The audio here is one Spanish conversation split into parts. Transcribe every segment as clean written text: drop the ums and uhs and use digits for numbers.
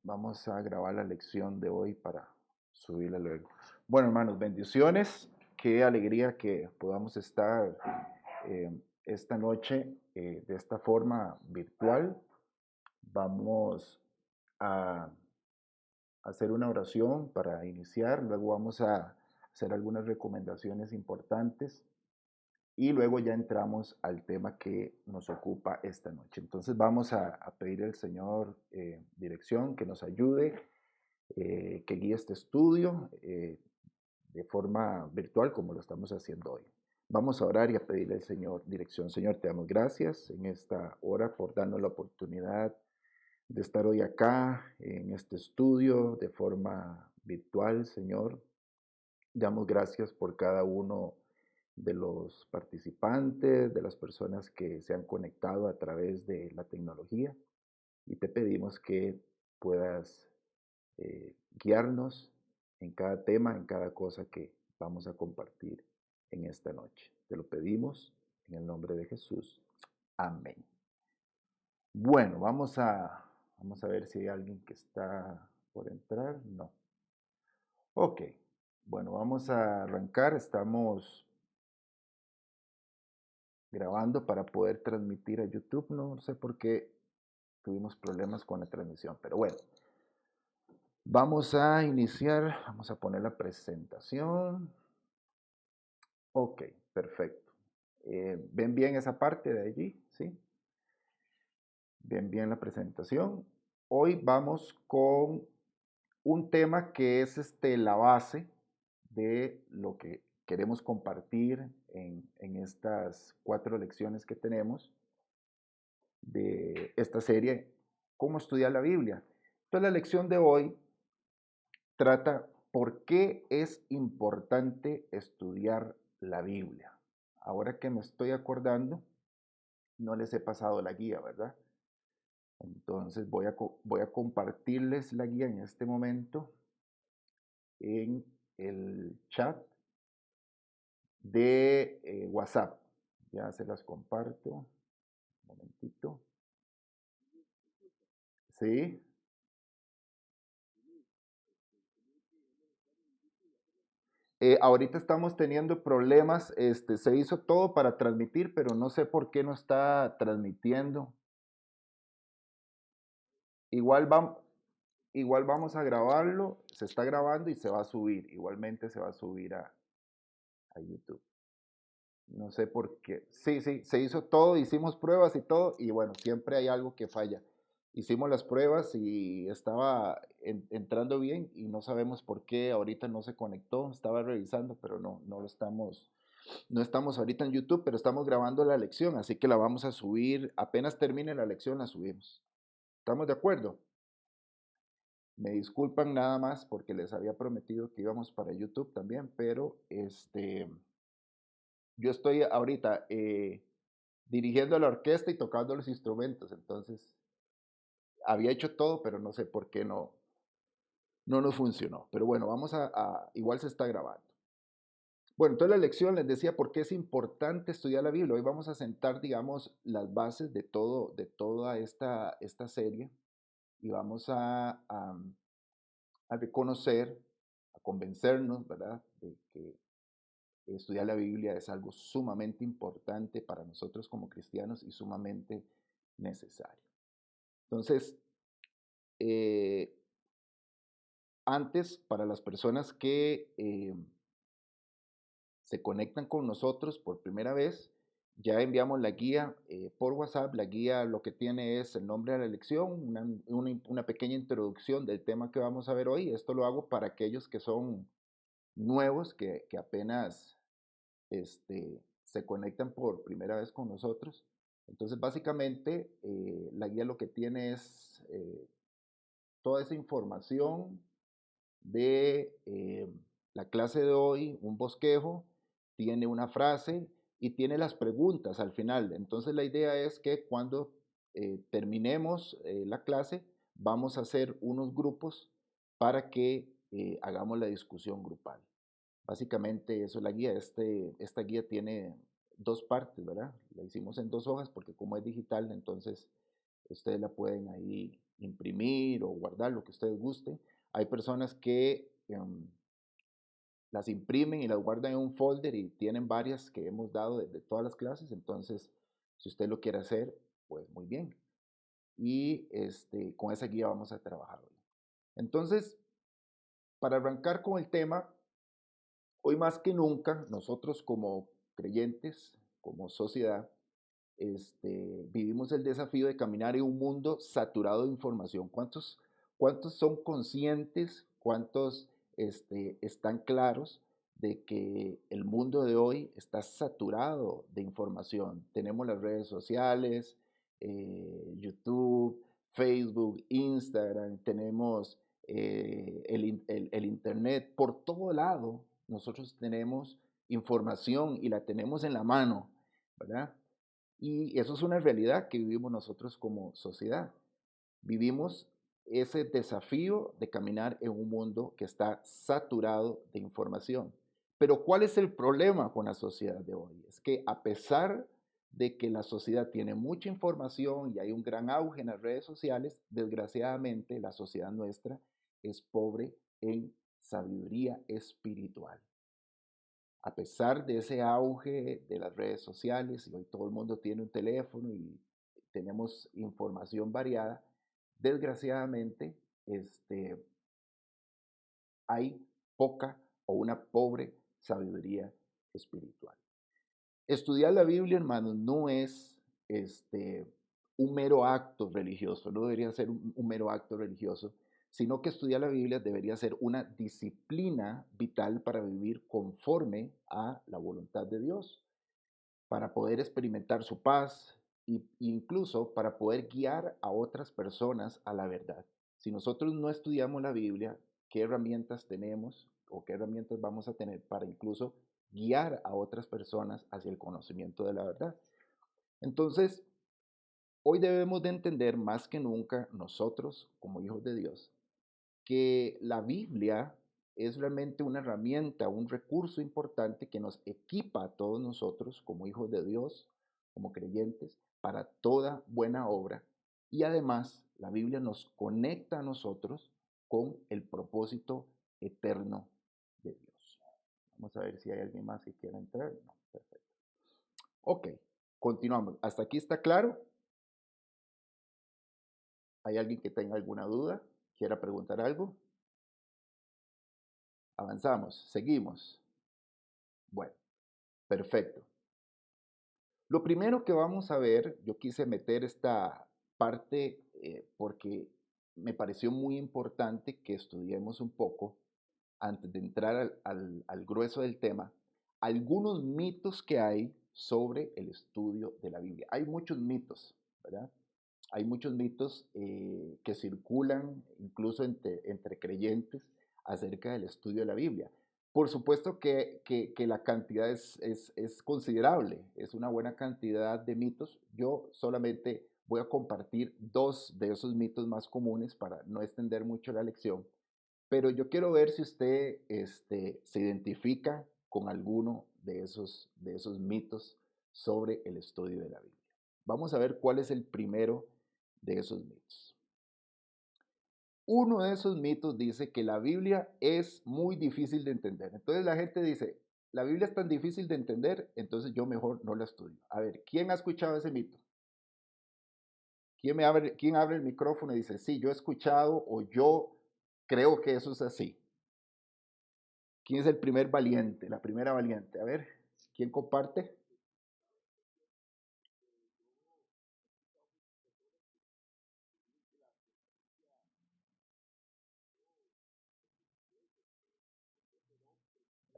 Vamos a grabar la lección de hoy para subirla luego. Bueno, hermanos, bendiciones. Qué alegría que podamos estar esta noche de esta forma virtual. Vamos a hacer una oración para iniciar. Luego vamos a hacer algunas recomendaciones importantes. Y luego ya entramos al tema que nos ocupa esta noche. Entonces vamos a pedir al Señor dirección, que nos ayude, que guíe este estudio de forma virtual como lo estamos haciendo hoy. Vamos a orar y a pedirle al Señor dirección. Señor, te damos gracias en esta hora por darnos la oportunidad de estar hoy acá en este estudio de forma virtual, Señor. Damos gracias por cada uno de los participantes, de las personas que se han conectado a través de la tecnología y te pedimos que puedas guiarnos en cada tema, en cada cosa que vamos a compartir en esta noche. Te lo pedimos en el nombre de Jesús. Amén. Bueno, vamos a ver si hay alguien que está por entrar. No. Ok. Bueno, vamos a arrancar. Estamos grabando para poder transmitir a YouTube. No sé por qué tuvimos problemas con la transmisión, pero bueno. Vamos a iniciar, vamos a poner la presentación. Ok, perfecto. ¿Ven bien esa parte de allí? ¿Sí? ¿Ven bien la presentación? Hoy vamos con un tema que es la base de lo que queremos compartir en estas 4 lecciones que tenemos de esta serie, cómo estudiar la Biblia. Entonces la lección de hoy trata por qué es importante estudiar la Biblia. Ahora que me estoy acordando, no les he pasado la guía, ¿verdad? Entonces voy a compartirles la guía en este momento en el chat de WhatsApp. Ya se las comparto. Un momentito. ¿Sí? Ahorita estamos teniendo problemas, se hizo todo para transmitir, pero no sé por qué no está transmitiendo. Igual, igual vamos a grabarlo, se está grabando y se va a subir, igualmente se va a subir a YouTube. No sé por qué. Sí, sí, se hizo todo, hicimos pruebas y todo, y bueno, siempre hay algo que falla. Hicimos las pruebas y estaba entrando bien y no sabemos por qué ahorita no se conectó. Estaba revisando, pero no lo estamos, no estamos ahorita en YouTube, pero estamos grabando la lección, así que la vamos a subir. Apenas termine la lección, la subimos. ¿Estamos de acuerdo? Me disculpan nada más porque les había prometido que íbamos para YouTube también, pero yo estoy ahorita dirigiendo la orquesta y tocando los instrumentos, entonces había hecho todo, pero no sé por qué no nos funcionó. Pero bueno, igual se está grabando. Bueno, entonces la lección les decía por qué es importante estudiar la Biblia. Hoy vamos a sentar, digamos, las bases de toda esta serie y vamos a reconocer, a convencernos, ¿verdad?, de que estudiar la Biblia es algo sumamente importante para nosotros como cristianos y sumamente necesario. Entonces, eh, antes, para las personas que se conectan con nosotros por primera vez, ya enviamos la guía por WhatsApp. La guía lo que tiene es el nombre de la lección, una pequeña introducción del tema que vamos a ver hoy. Esto lo hago para aquellos que son nuevos, que apenas se conectan por primera vez con nosotros. Entonces, básicamente, la guía lo que tiene es toda esa información de la clase de hoy, un bosquejo, tiene una frase y tiene las preguntas al final. Entonces, la idea es que cuando terminemos la clase, vamos a hacer unos grupos para que hagamos la discusión grupal. Básicamente eso es la guía. Esta guía tiene 2 partes, ¿verdad? La hicimos en 2 hojas porque como es digital, entonces ustedes la pueden ahí imprimir o guardar, lo que ustedes gusten. Hay personas que las imprimen y las guardan en un folder y tienen varias que hemos dado de todas las clases. Entonces, si usted lo quiere hacer, pues muy bien. Y con esa guía vamos a trabajar hoy. Entonces, para arrancar con el tema, hoy más que nunca, nosotros como creyentes, como sociedad, vivimos el desafío de caminar en un mundo saturado de información. ¿Cuántos son conscientes, cuántos están claros de que el mundo de hoy está saturado de información? Tenemos las redes sociales, YouTube, Facebook, Instagram, tenemos el Internet, por todo lado nosotros tenemos información y la tenemos en la mano, ¿verdad? Y eso es una realidad que vivimos nosotros como sociedad. Vivimos ese desafío de caminar en un mundo que está saturado de información. Pero ¿cuál es el problema con la sociedad de hoy? Es que a pesar de que la sociedad tiene mucha información y hay un gran auge en las redes sociales, desgraciadamente la sociedad nuestra es pobre en sabiduría espiritual. A pesar de ese auge de las redes sociales, y hoy todo el mundo tiene un teléfono y tenemos información variada, desgraciadamente hay poca o una pobre sabiduría espiritual. Estudiar la Biblia, hermanos, no es un mero acto religioso, no debería ser un mero acto religioso, sino que estudiar la Biblia debería ser una disciplina vital para vivir conforme a la voluntad de Dios, para poder experimentar su paz e incluso para poder guiar a otras personas a la verdad. Si nosotros no estudiamos la Biblia, ¿qué herramientas tenemos o qué herramientas vamos a tener para incluso guiar a otras personas hacia el conocimiento de la verdad? Entonces, hoy debemos de entender más que nunca nosotros como hijos de Dios que la Biblia es realmente una herramienta, un recurso importante que nos equipa a todos nosotros como hijos de Dios, como creyentes, para toda buena obra. Y además, la Biblia nos conecta a nosotros con el propósito eterno de Dios. Vamos a ver si hay alguien más que quiera entrar. No, perfecto. Ok, continuamos. ¿Hasta aquí está claro? ¿Hay alguien que tenga alguna duda? ¿Quiera preguntar algo? Avanzamos, seguimos. Bueno, perfecto. Lo primero que vamos a ver, yo quise meter esta parte porque me pareció muy importante que estudiemos un poco, antes de entrar al grueso del tema, algunos mitos que hay sobre el estudio de la Biblia. Hay muchos mitos, ¿verdad? Hay muchos mitos que circulan incluso entre creyentes acerca del estudio de la Biblia. Por supuesto que la cantidad es considerable, es una buena cantidad de mitos. Yo solamente voy a compartir dos de esos mitos más comunes para no extender mucho la lección, pero yo quiero ver si usted se identifica con alguno de esos mitos sobre el estudio de la Biblia. Vamos a ver cuál es el primero de esos mitos. Uno de esos mitos dice que la Biblia es muy difícil de entender. Entonces la gente dice, la Biblia es tan difícil de entender, entonces yo mejor no la estudio. A ver, ¿quién ha escuchado ese mito? ¿Quién abre el micrófono y dice, sí, yo he escuchado o yo creo que eso es así? ¿Quién es el primer valiente, la primera valiente? A ver, ¿quién comparte?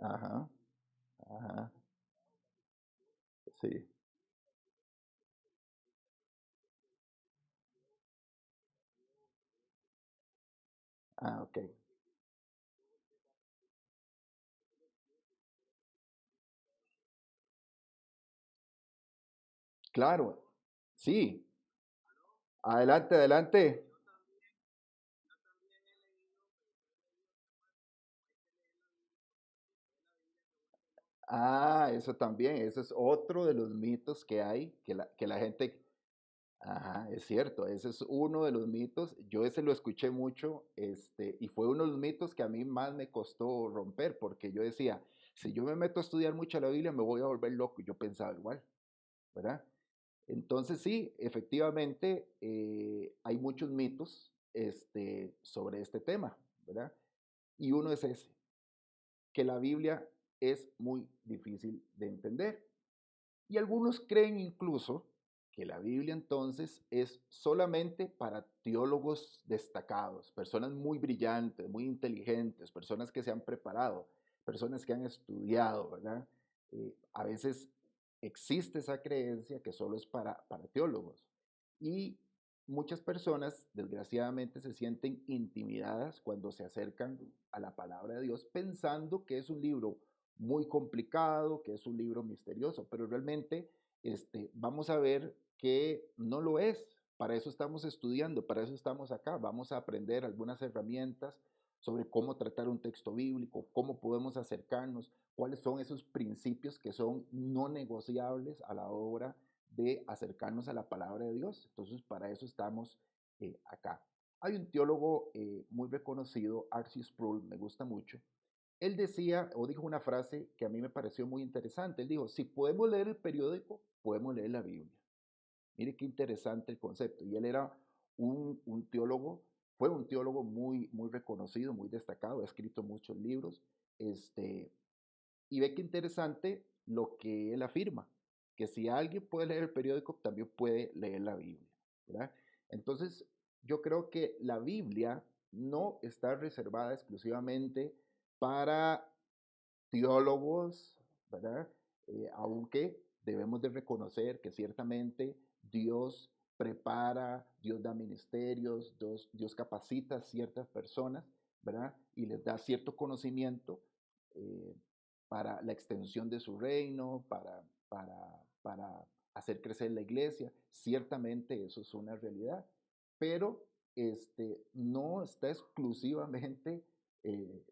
Ajá, ajá, sí. Ah, ok. Claro, sí. Adelante, adelante. Ah, eso también, eso es otro de los mitos que hay, que la gente, Ajá, es cierto, ese es uno de los mitos. Yo ese lo escuché mucho, y fue uno de los mitos que a mí más me costó romper, porque yo decía, si yo me meto a estudiar mucho la Biblia, me voy a volver loco. Yo pensaba igual, ¿verdad? Entonces sí, efectivamente, hay muchos mitos, sobre este tema, ¿verdad? Y uno es ese, que la Biblia es muy difícil de entender. Y algunos creen incluso que la Biblia entonces es solamente para teólogos destacados, personas muy brillantes, muy inteligentes, personas que se han preparado, personas que han estudiado, ¿verdad? A veces existe esa creencia que solo es para teólogos. Y muchas personas, desgraciadamente, se sienten intimidadas cuando se acercan a la palabra de Dios pensando que es un libro muy complicado, que es un libro misterioso, pero realmente vamos a ver que no lo es. Para eso estamos estudiando, para eso estamos acá. Vamos a aprender algunas herramientas sobre cómo tratar un texto bíblico, cómo podemos acercarnos, cuáles son esos principios que son no negociables a la hora de acercarnos a la palabra de Dios. Entonces, para eso estamos acá. Hay un teólogo muy reconocido, R.C. Sproul, me gusta mucho. Él decía o dijo una frase que a mí me pareció muy interesante. Él dijo, si podemos leer el periódico, podemos leer la Biblia. Mire qué interesante el concepto. Y él era un teólogo, fue un teólogo muy, muy reconocido, muy destacado, ha escrito muchos libros. Este, y ve qué interesante lo que él afirma, que si alguien puede leer el periódico, también puede leer la Biblia, ¿verdad? Entonces, yo creo que la Biblia no está reservada exclusivamente para teólogos, ¿verdad? Aunque debemos de reconocer que ciertamente Dios prepara, Dios da ministerios, Dios capacita a ciertas personas, ¿verdad? Y les da cierto conocimiento eh, para la extensión de su reino, para hacer crecer la iglesia. Ciertamente eso es una realidad, pero no está exclusivamente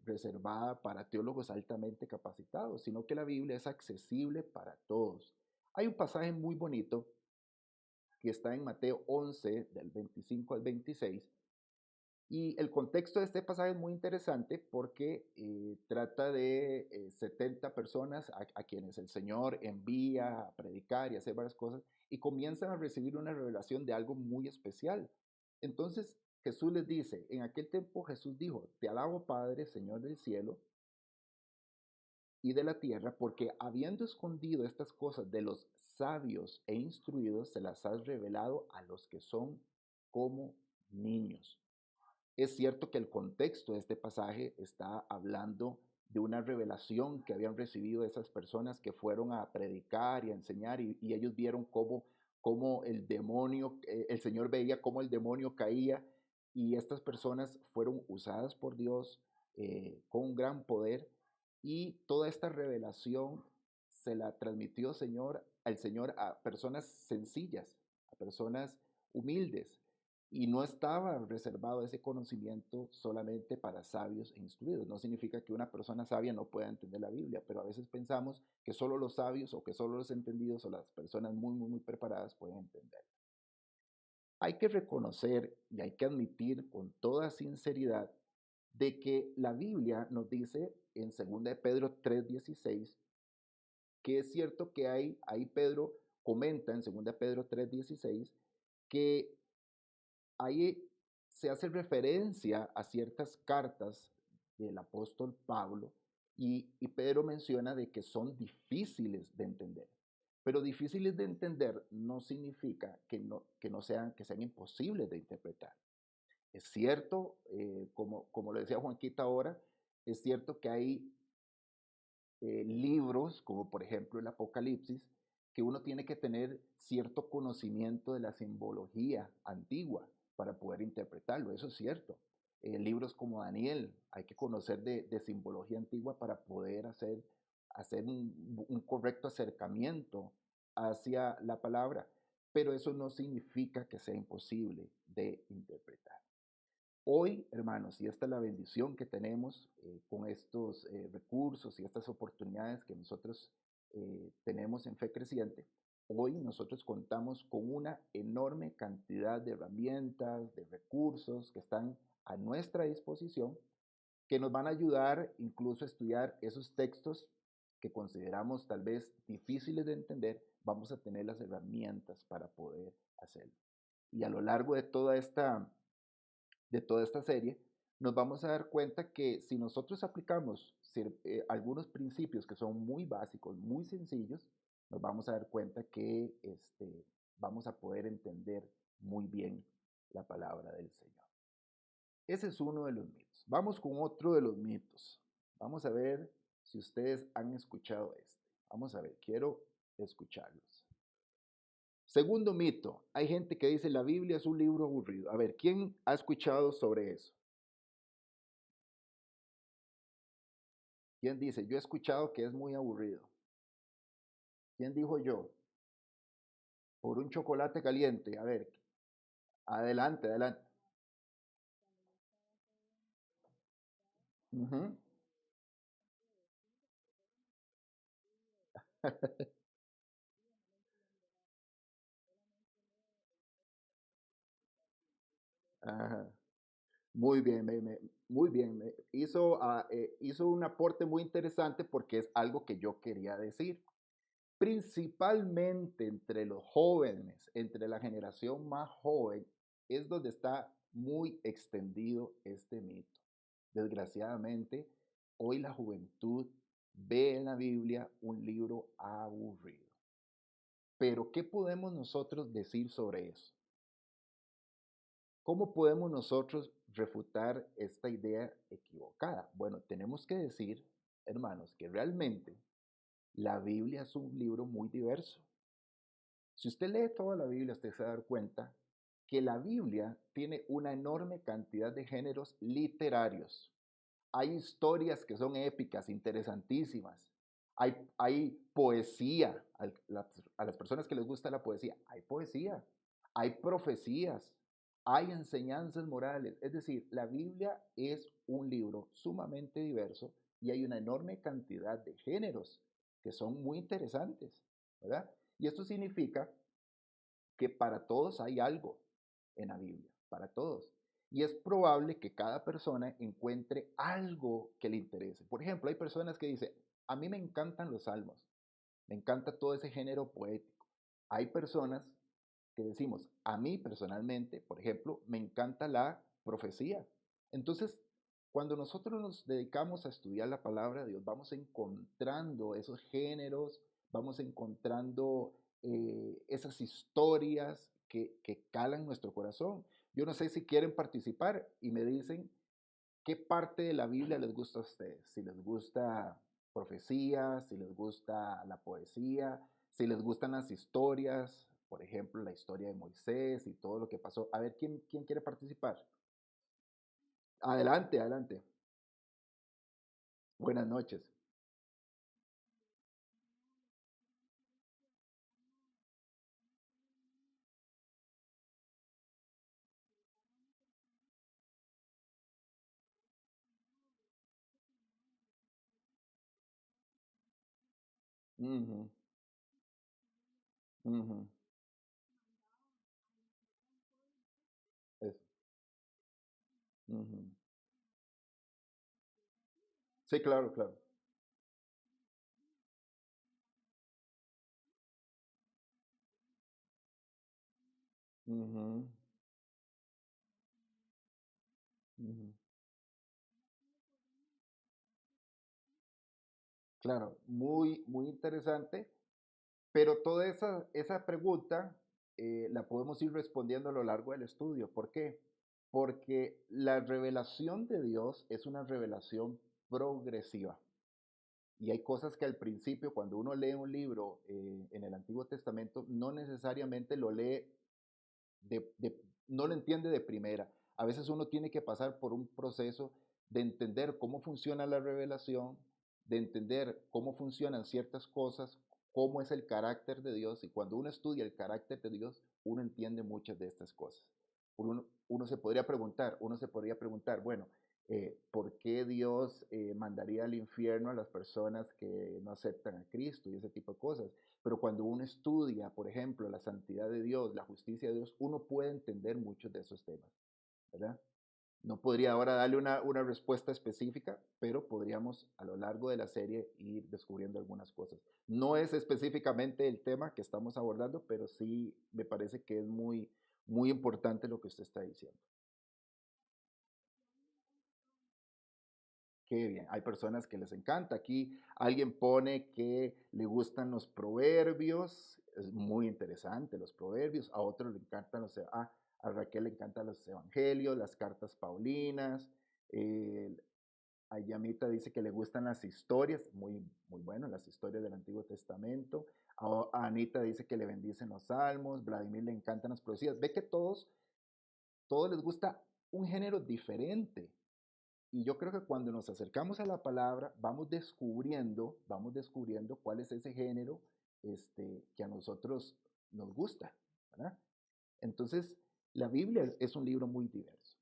reservada para teólogos altamente capacitados, sino que la Biblia es accesible para todos. Hay un pasaje muy bonito que está en Mateo 11, del 25 al 26, y el contexto de este pasaje es muy interesante porque trata de 70 personas a quienes el Señor envía a predicar y hacer varias cosas y comienzan a recibir una revelación de algo muy especial. Entonces Jesús les dice, en aquel tiempo Jesús dijo, te alabo Padre, Señor del cielo y de la tierra, porque habiendo escondido estas cosas de los sabios e instruidos, se las has revelado a los que son como niños. Es cierto que el contexto de este pasaje está hablando de una revelación que habían recibido esas personas que fueron a predicar y a enseñar y ellos vieron cómo el demonio, el Señor veía cómo el demonio caía y estas personas fueron usadas por Dios con gran poder y toda esta revelación se la transmitió al Señor a personas sencillas, a personas humildes. Y no estaba reservado ese conocimiento solamente para sabios e instruidos. No significa que una persona sabia no pueda entender la Biblia, pero a veces pensamos que solo los sabios o que solo los entendidos o las personas muy, muy, muy preparadas pueden entender. Hay que reconocer y hay que admitir con toda sinceridad de que la Biblia nos dice en 2 de Pedro 3:16 que es cierto que ahí Pedro comenta en 2 de Pedro 3:16 que ahí se hace referencia a ciertas cartas del apóstol Pablo y Pedro menciona de que son difíciles de entender. Pero difíciles de entender no significa que sean imposibles de interpretar. Es cierto, como lo decía Juanquita ahora, es cierto que hay libros, como por ejemplo el Apocalipsis, que uno tiene que tener cierto conocimiento de la simbología antigua para poder interpretarlo, eso es cierto. Libros como Daniel, hay que conocer de simbología antigua para poder hacer un correcto acercamiento hacia la palabra, pero eso no significa que sea imposible de interpretar. Hoy, hermanos, y esta es la bendición que tenemos con estos recursos y estas oportunidades que nosotros tenemos en Fe Creciente, hoy nosotros contamos con una enorme cantidad de herramientas, de recursos que están a nuestra disposición, que nos van a ayudar incluso a estudiar esos textos que consideramos tal vez difíciles de entender. Vamos a tener las herramientas para poder hacerlo. Y a lo largo de toda esta serie, nos vamos a dar cuenta que si nosotros aplicamos algunos principios que son muy básicos, muy sencillos, nos vamos a dar cuenta que vamos a poder entender muy bien la palabra del Señor. Ese es uno de los mitos. Vamos con otro de los mitos. Vamos a ver si ustedes han escuchado este. Vamos a ver, quiero escucharlos. Segundo mito, hay gente que dice la Biblia es un libro aburrido. A ver, ¿quién ha escuchado sobre eso? ¿Quién dice? Yo he escuchado que es muy aburrido. ¿Quién dijo yo? Por un chocolate caliente. A ver, adelante, adelante. Ujú. Ajá. Muy bien, muy bien. Hizo un aporte muy interesante porque es algo que yo quería decir. Principalmente entre los jóvenes, entre la generación más joven, es donde está muy extendido este mito. Desgraciadamente, hoy la juventud ve en la Biblia un libro aburrido. Pero, ¿qué podemos nosotros decir sobre eso? ¿Cómo podemos nosotros refutar esta idea equivocada? Bueno, tenemos que decir, hermanos, que realmente la Biblia es un libro muy diverso. Si usted lee toda la Biblia, usted se va a dar cuenta que la Biblia tiene una enorme cantidad de géneros literarios. Hay historias que son épicas, interesantísimas. Hay poesía. A las personas que les gusta la poesía, hay poesía. Hay profecías. Hay enseñanzas morales. Es decir, la Biblia es un libro sumamente diverso y hay una enorme cantidad de géneros que son muy interesantes, ¿verdad? Y esto significa que para todos hay algo en la Biblia, para todos. Y es probable que cada persona encuentre algo que le interese. Por ejemplo, hay personas que dicen, a mí me encantan los salmos, me encanta todo ese género poético. Hay personas que decimos, a mí personalmente, por ejemplo, me encanta la profecía. Entonces, cuando nosotros nos dedicamos a estudiar la palabra de Dios, vamos encontrando esos géneros, vamos encontrando esas historias que calan nuestro corazón. Yo no sé si quieren participar y me dicen qué parte de la Biblia les gusta a ustedes. Si les gusta profecía, si les gusta la poesía, si les gustan las historias, por ejemplo, la historia de Moisés y todo lo que pasó. A ver, ¿quién quiere participar? Adelante, adelante. Buenas noches. Ujú, ujú, es, ujú. Sí, claro, claro. Ujú, ujú. Claro, muy, muy interesante. Pero toda esa pregunta la podemos ir respondiendo a lo largo del estudio. ¿Por qué? Porque la revelación de Dios es una revelación progresiva. Y hay cosas que al principio, cuando uno lee un libro en el Antiguo Testamento, no necesariamente lo lee no lo entiende de primera. A veces uno tiene que pasar por un proceso de entender cómo funciona la revelación, de entender cómo funcionan ciertas cosas, cómo es el carácter de Dios. Y cuando uno estudia el carácter de Dios, uno entiende muchas de estas cosas. Uno se podría preguntar, bueno, ¿Por qué Dios mandaría al infierno a las personas que no aceptan a Cristo y ese tipo de cosas? Pero cuando uno estudia, por ejemplo, la santidad de Dios, la justicia de Dios, uno puede entender muchos de esos temas, ¿verdad? No podría ahora darle una respuesta específica, pero podríamos a lo largo de la serie ir descubriendo algunas cosas. No es específicamente el tema que estamos abordando, pero sí me parece que es muy, muy importante lo que usted está diciendo. Qué bien, hay personas que les encanta. Aquí alguien pone que le gustan los proverbios, es muy interesante los proverbios, a otros le encantan a Raquel le encantan los evangelios, las cartas paulinas, eh, a Yamita dice que le gustan las historias, muy, muy bueno, las historias del Antiguo Testamento, a Anita dice que le bendicen los salmos, Vladimir le encantan las poesías, ve que todos les gusta un género diferente, y yo creo que cuando nos acercamos a la palabra, vamos descubriendo cuál es ese género que a nosotros nos gusta, ¿verdad? Entonces, la Biblia es un libro muy diverso.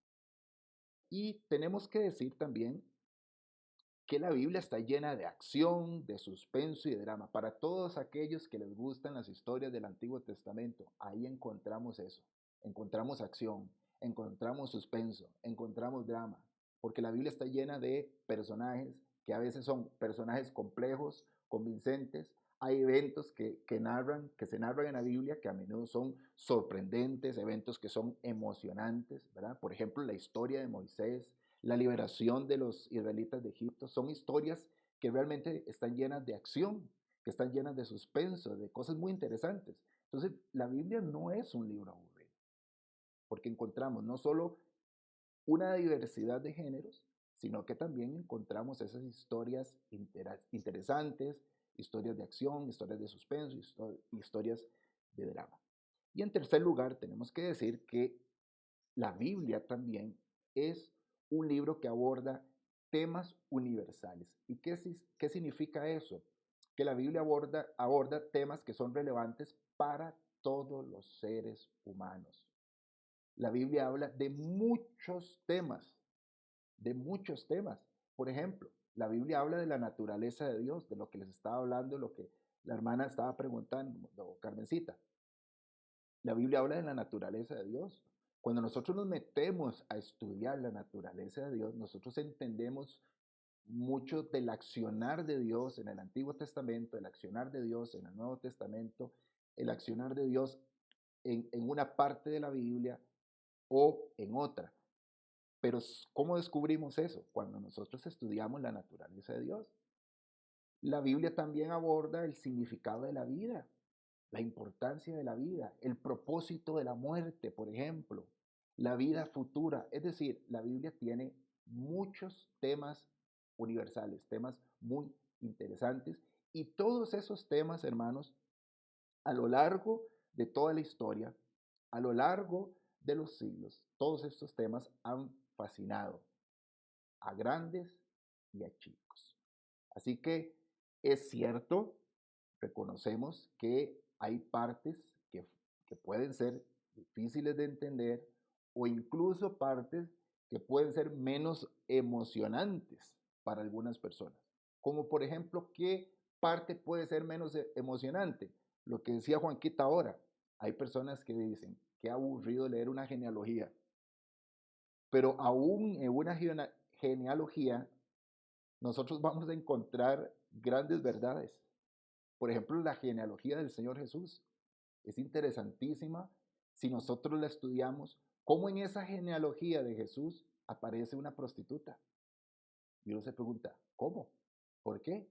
Y tenemos que decir también que la Biblia está llena de acción, de suspenso y de drama. Para todos aquellos que les gustan las historias del Antiguo Testamento, ahí encontramos eso. Encontramos acción, encontramos suspenso, encontramos drama, porque la Biblia está llena de personajes que a veces son personajes complejos, convincentes. Hay eventos que se narran en la Biblia que a menudo son sorprendentes, eventos que son emocionantes, ¿verdad? Por ejemplo, la historia de Moisés, la liberación de los israelitas de Egipto, son historias que realmente están llenas de acción, que están llenas de suspenso, de cosas muy interesantes. Entonces, la Biblia no es un libro aburrido, porque encontramos no solo una diversidad de géneros, sino que también encontramos esas historias interesantes, historias de acción, historias de suspenso, historias de drama. Y en tercer lugar, tenemos que decir que la Biblia también es un libro que aborda temas universales. ¿Y qué significa eso? Que la Biblia aborda temas que son relevantes para todos los seres humanos. La Biblia habla de muchos temas. Por ejemplo, la Biblia habla de la naturaleza de Dios, de lo que les estaba hablando, lo que la hermana estaba preguntando, Carmencita. La Biblia habla de la naturaleza de Dios. Cuando nosotros nos metemos a estudiar la naturaleza de Dios, nosotros entendemos mucho del accionar de Dios en el Antiguo Testamento, el accionar de Dios en el Nuevo Testamento, el accionar de Dios en una parte de la Biblia o en otra. Pero ¿cómo descubrimos eso? Cuando nosotros estudiamos la naturaleza de Dios. La Biblia también aborda el significado de la vida, la importancia de la vida, el propósito de la muerte, por ejemplo, la vida futura. Es decir, la Biblia tiene muchos temas universales, temas muy interesantes, y todos esos temas, hermanos, a lo largo de toda la historia, a lo largo de los siglos, todos estos temas han fascinado a grandes y a chicos. Así que es cierto, reconocemos que hay partes que pueden ser difíciles de entender o incluso partes que pueden ser menos emocionantes para algunas personas. Como por ejemplo, ¿qué parte puede ser menos emocionante? Lo que decía Juanquita ahora. Hay personas que dicen, qué aburrido leer una genealogía. Pero aún en una genealogía, nosotros vamos a encontrar grandes verdades. Por ejemplo, la genealogía del Señor Jesús es interesantísima si nosotros la estudiamos, cómo en esa genealogía de Jesús aparece una prostituta. Y uno se pregunta, ¿cómo? ¿Por qué?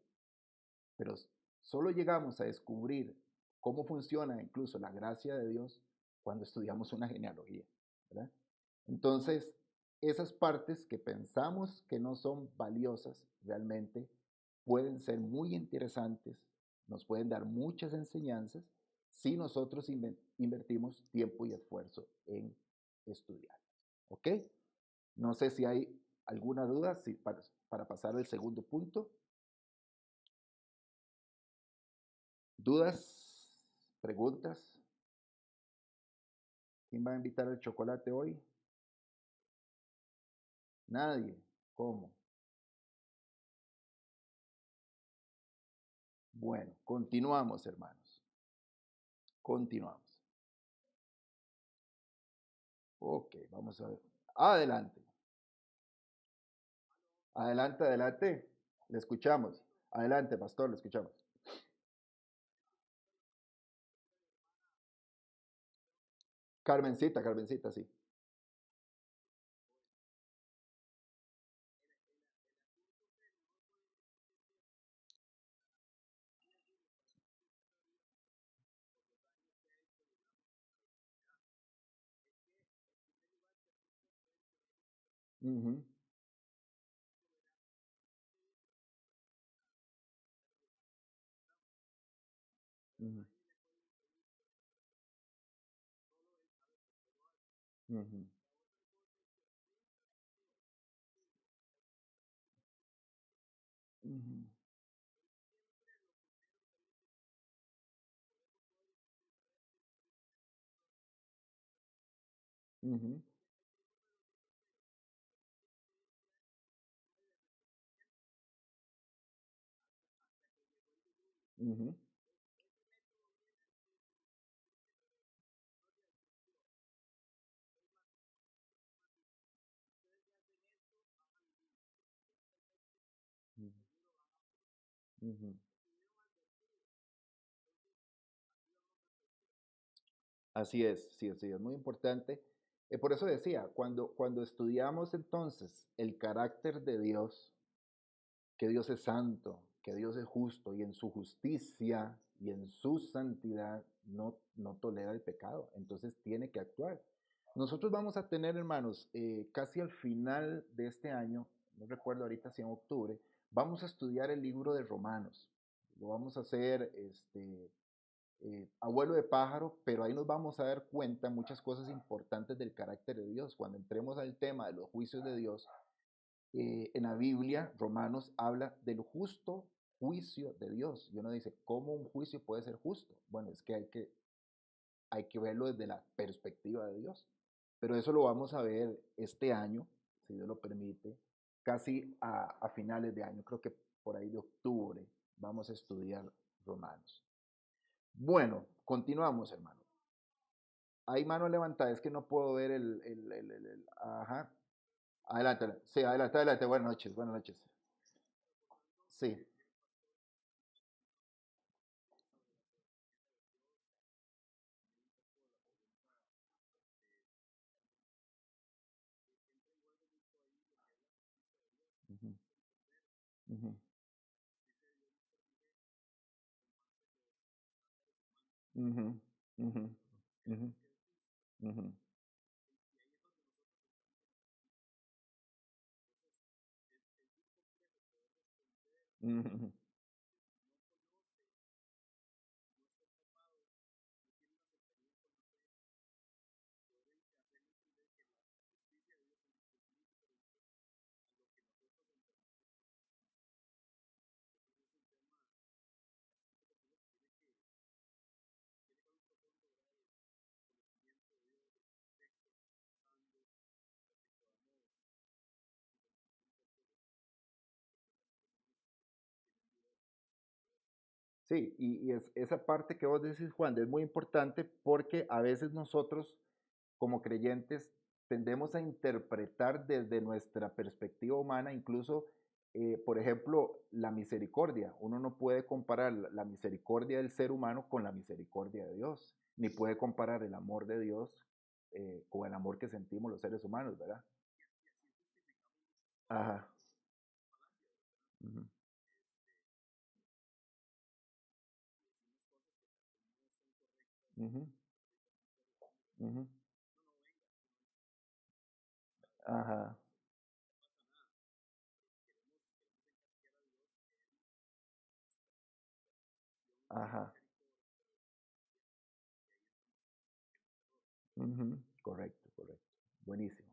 Pero solo llegamos a descubrir cómo funciona incluso la gracia de Dios cuando estudiamos una genealogía, ¿verdad? Entonces, esas partes que pensamos que no son valiosas realmente pueden ser muy interesantes, nos pueden dar muchas enseñanzas si nosotros invertimos tiempo y esfuerzo en estudiar. ¿Ok? No sé si hay alguna duda para pasar al segundo punto. ¿Dudas? ¿Preguntas? ¿Quién va a invitar el chocolate hoy? Nadie. ¿Cómo? Bueno, continuamos, hermanos. Continuamos. Ok, vamos a ver. Adelante. Adelante, adelante. Le escuchamos. Adelante, pastor, le escuchamos. Carmencita, Carmencita, sí. Ujú, ujú, ujú, ujú, ujú, ujú, ujú. Así es, sí, sí, es muy importante. Por eso decía, cuando estudiamos entonces el carácter de Dios, que Dios es santo, que Dios es justo y en su justicia y en su santidad no tolera el pecado, entonces tiene que actuar. Nosotros vamos a tener, hermanos, casi al final de este año, no recuerdo ahorita si en octubre, vamos a estudiar el libro de Romanos. Lo vamos a hacer abuelo de pájaro, pero ahí nos vamos a dar cuenta muchas cosas importantes del carácter de Dios. Cuando entremos al tema de los juicios de Dios, en la Biblia, Romanos habla del justo juicio de Dios. Y uno dice, ¿cómo un juicio puede ser justo? Bueno, es que hay que verlo desde la perspectiva de Dios. Pero eso lo vamos a ver este año, si Dios lo permite, casi a finales de año, creo que por ahí de octubre vamos a estudiar Romanos. Bueno, continuamos, hermano. Hay mano levantada, es que no puedo ver ajá. Adelante, sí, adelante, adelante. Buenas noches, buenas noches. Sí. Ujú, ujú, ujú, ujú, ujú, ujú, ujú, sí, y esa parte que vos decís, Juan, es muy importante porque a veces nosotros, como creyentes, tendemos a interpretar desde nuestra perspectiva humana, incluso, por ejemplo, la misericordia. Uno no puede comparar la misericordia del ser humano con la misericordia de Dios, ni puede comparar el amor de Dios con el amor que sentimos los seres humanos, ¿verdad? Ajá. Ujú, ujú, ujú. Ajá, ajá. Ujú, correcto, correcto. Buenísimo.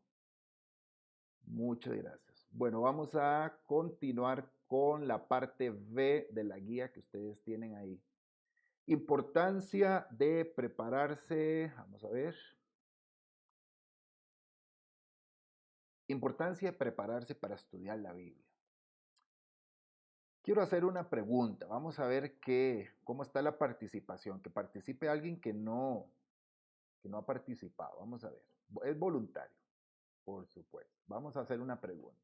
Muchas gracias. Bueno, vamos a continuar con la parte B de la guía que ustedes tienen ahí. Importancia de prepararse, vamos a ver, Importancia de prepararse para estudiar la Biblia. Quiero hacer una pregunta. Vamos a ver cómo está la participación. Que participe alguien que no ha participado. Vamos a ver. Es voluntario, por supuesto. Vamos a hacer una pregunta.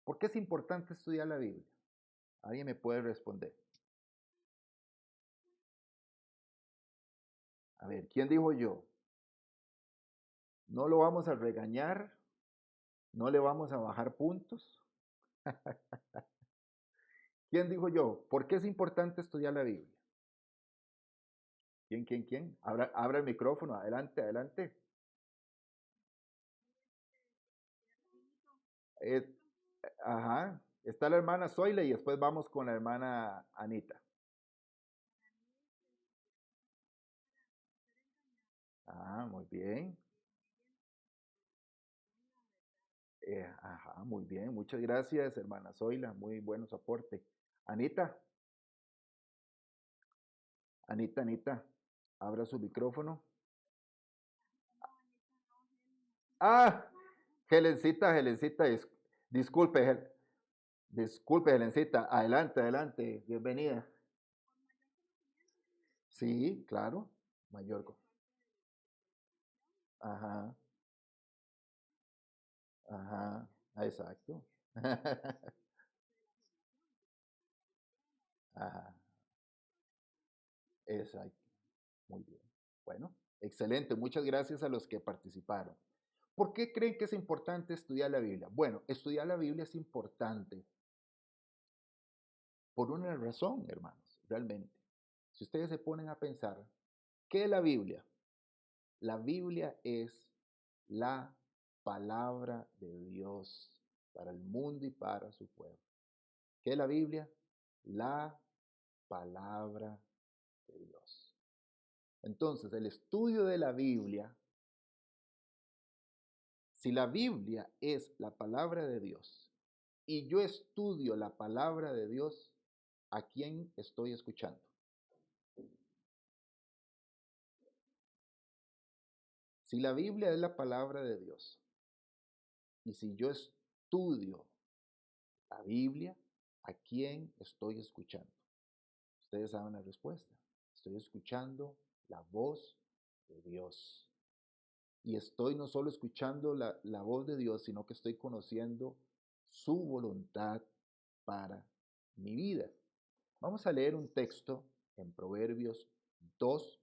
¿Por qué es importante estudiar la Biblia? ¿Alguien me puede responder? A ver, ¿quién dijo yo? No lo vamos a regañar, no le vamos a bajar puntos. ¿Quién dijo yo? ¿Por qué es importante estudiar la Biblia? ¿Quién? Abra el micrófono, adelante, adelante. Eh, ajá, está la hermana Zoila y después vamos con la hermana Anita. Ah, muy bien. Ajá, muy bien. Muchas gracias, hermana Zoila. Muy buen soporte. Anita, Anita, abra su micrófono. Ah, Helencita, disculpe, disculpe, Helencita. Adelante, adelante. Bienvenida. Sí, claro. Mayor. Ajá, ajá, exacto. Ajá, exacto. Muy bien. Bueno, excelente. Muchas gracias a los que participaron. ¿Por qué creen que es importante estudiar la Biblia? Bueno, estudiar la Biblia es importante por una razón, hermanos, realmente. Si ustedes se ponen a pensar, ¿qué es la Biblia? La Biblia es la palabra de Dios para el mundo y para su pueblo. ¿Qué es la Biblia? La palabra de Dios. Entonces, el estudio de la Biblia, si la Biblia es la palabra de Dios y yo estudio la palabra de Dios, ¿a quién estoy escuchando? Si la Biblia es la palabra de Dios y si yo estudio la Biblia, ¿a quién estoy escuchando? Ustedes saben la respuesta. Estoy escuchando la voz de Dios. Y estoy no solo escuchando la voz de Dios, sino que estoy conociendo su voluntad para mi vida. Vamos a leer un texto en Proverbios 2,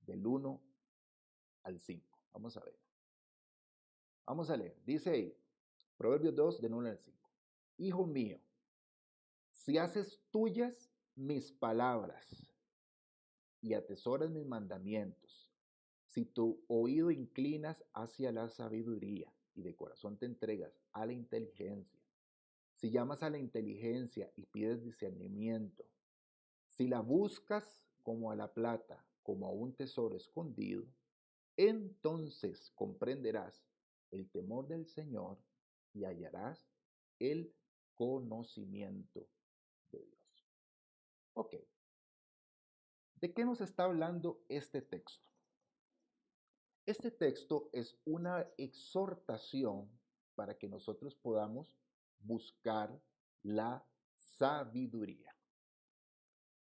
del 1 al 5. Vamos a ver. Vamos a leer. Dice ahí, Proverbios 2, del 1 al 5. Hijo mío, si haces tuyas mis palabras y atesoras mis mandamientos, si tu oído inclinas hacia la sabiduría y de corazón te entregas a la inteligencia, si llamas a la inteligencia y pides discernimiento, si la buscas como a la plata, como a un tesoro escondido, entonces comprenderás el temor del Señor y hallarás el conocimiento de Dios. Ok, ¿de qué nos está hablando este texto? Este texto es una exhortación para que nosotros podamos buscar la sabiduría.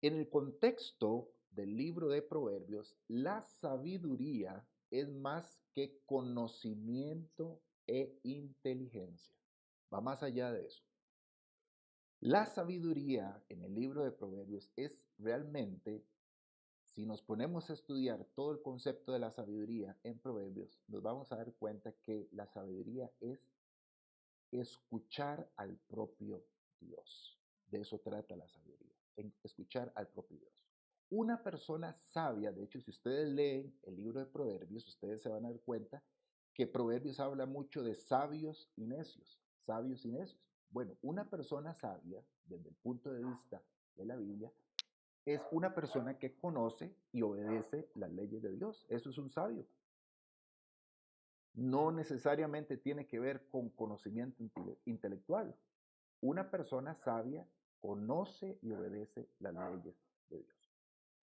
En el contexto del libro de Proverbios, la sabiduría es más que conocimiento e inteligencia. Va más allá de eso. La sabiduría en el libro de Proverbios es realmente, si nos ponemos a estudiar todo el concepto de la sabiduría en Proverbios, nos vamos a dar cuenta que la sabiduría es escuchar al propio Dios. De eso trata la sabiduría, en escuchar al propio Dios. Una persona sabia, de hecho, si ustedes leen el libro de Proverbios, ustedes se van a dar cuenta que Proverbios habla mucho de sabios y necios, sabios y necios. Bueno, una persona sabia, desde el punto de vista de la Biblia, es una persona que conoce y obedece las leyes de Dios. Eso es un sabio. No necesariamente tiene que ver con conocimiento intelectual. Una persona sabia conoce y obedece las leyes de Dios.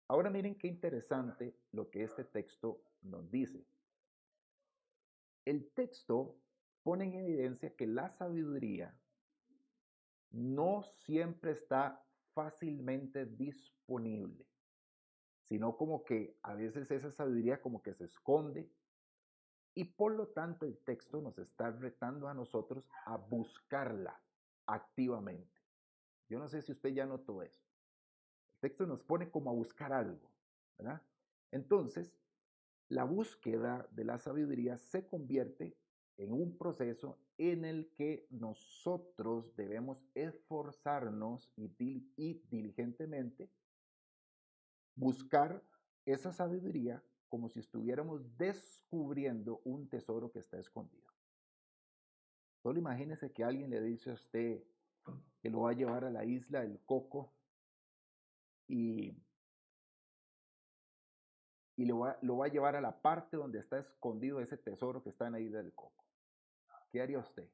Ahora miren qué interesante lo que este texto nos dice. El texto pone en evidencia que la sabiduría no siempre está fácilmente disponible, sino como que a veces esa sabiduría como que se esconde y por lo tanto el texto nos está retando a nosotros a buscarla activamente. Yo no sé si usted ya notó eso. El texto nos pone como a buscar algo, ¿verdad? Entonces, la búsqueda de la sabiduría se convierte en un proceso en el que nosotros debemos esforzarnos y diligentemente buscar esa sabiduría como si estuviéramos descubriendo un tesoro que está escondido. Solo imagínese que alguien le dice a usted que lo va a llevar a la isla del Coco y, y lo va a llevar a la parte donde está escondido ese tesoro que está en la isla del Coco. ¿Qué haría usted?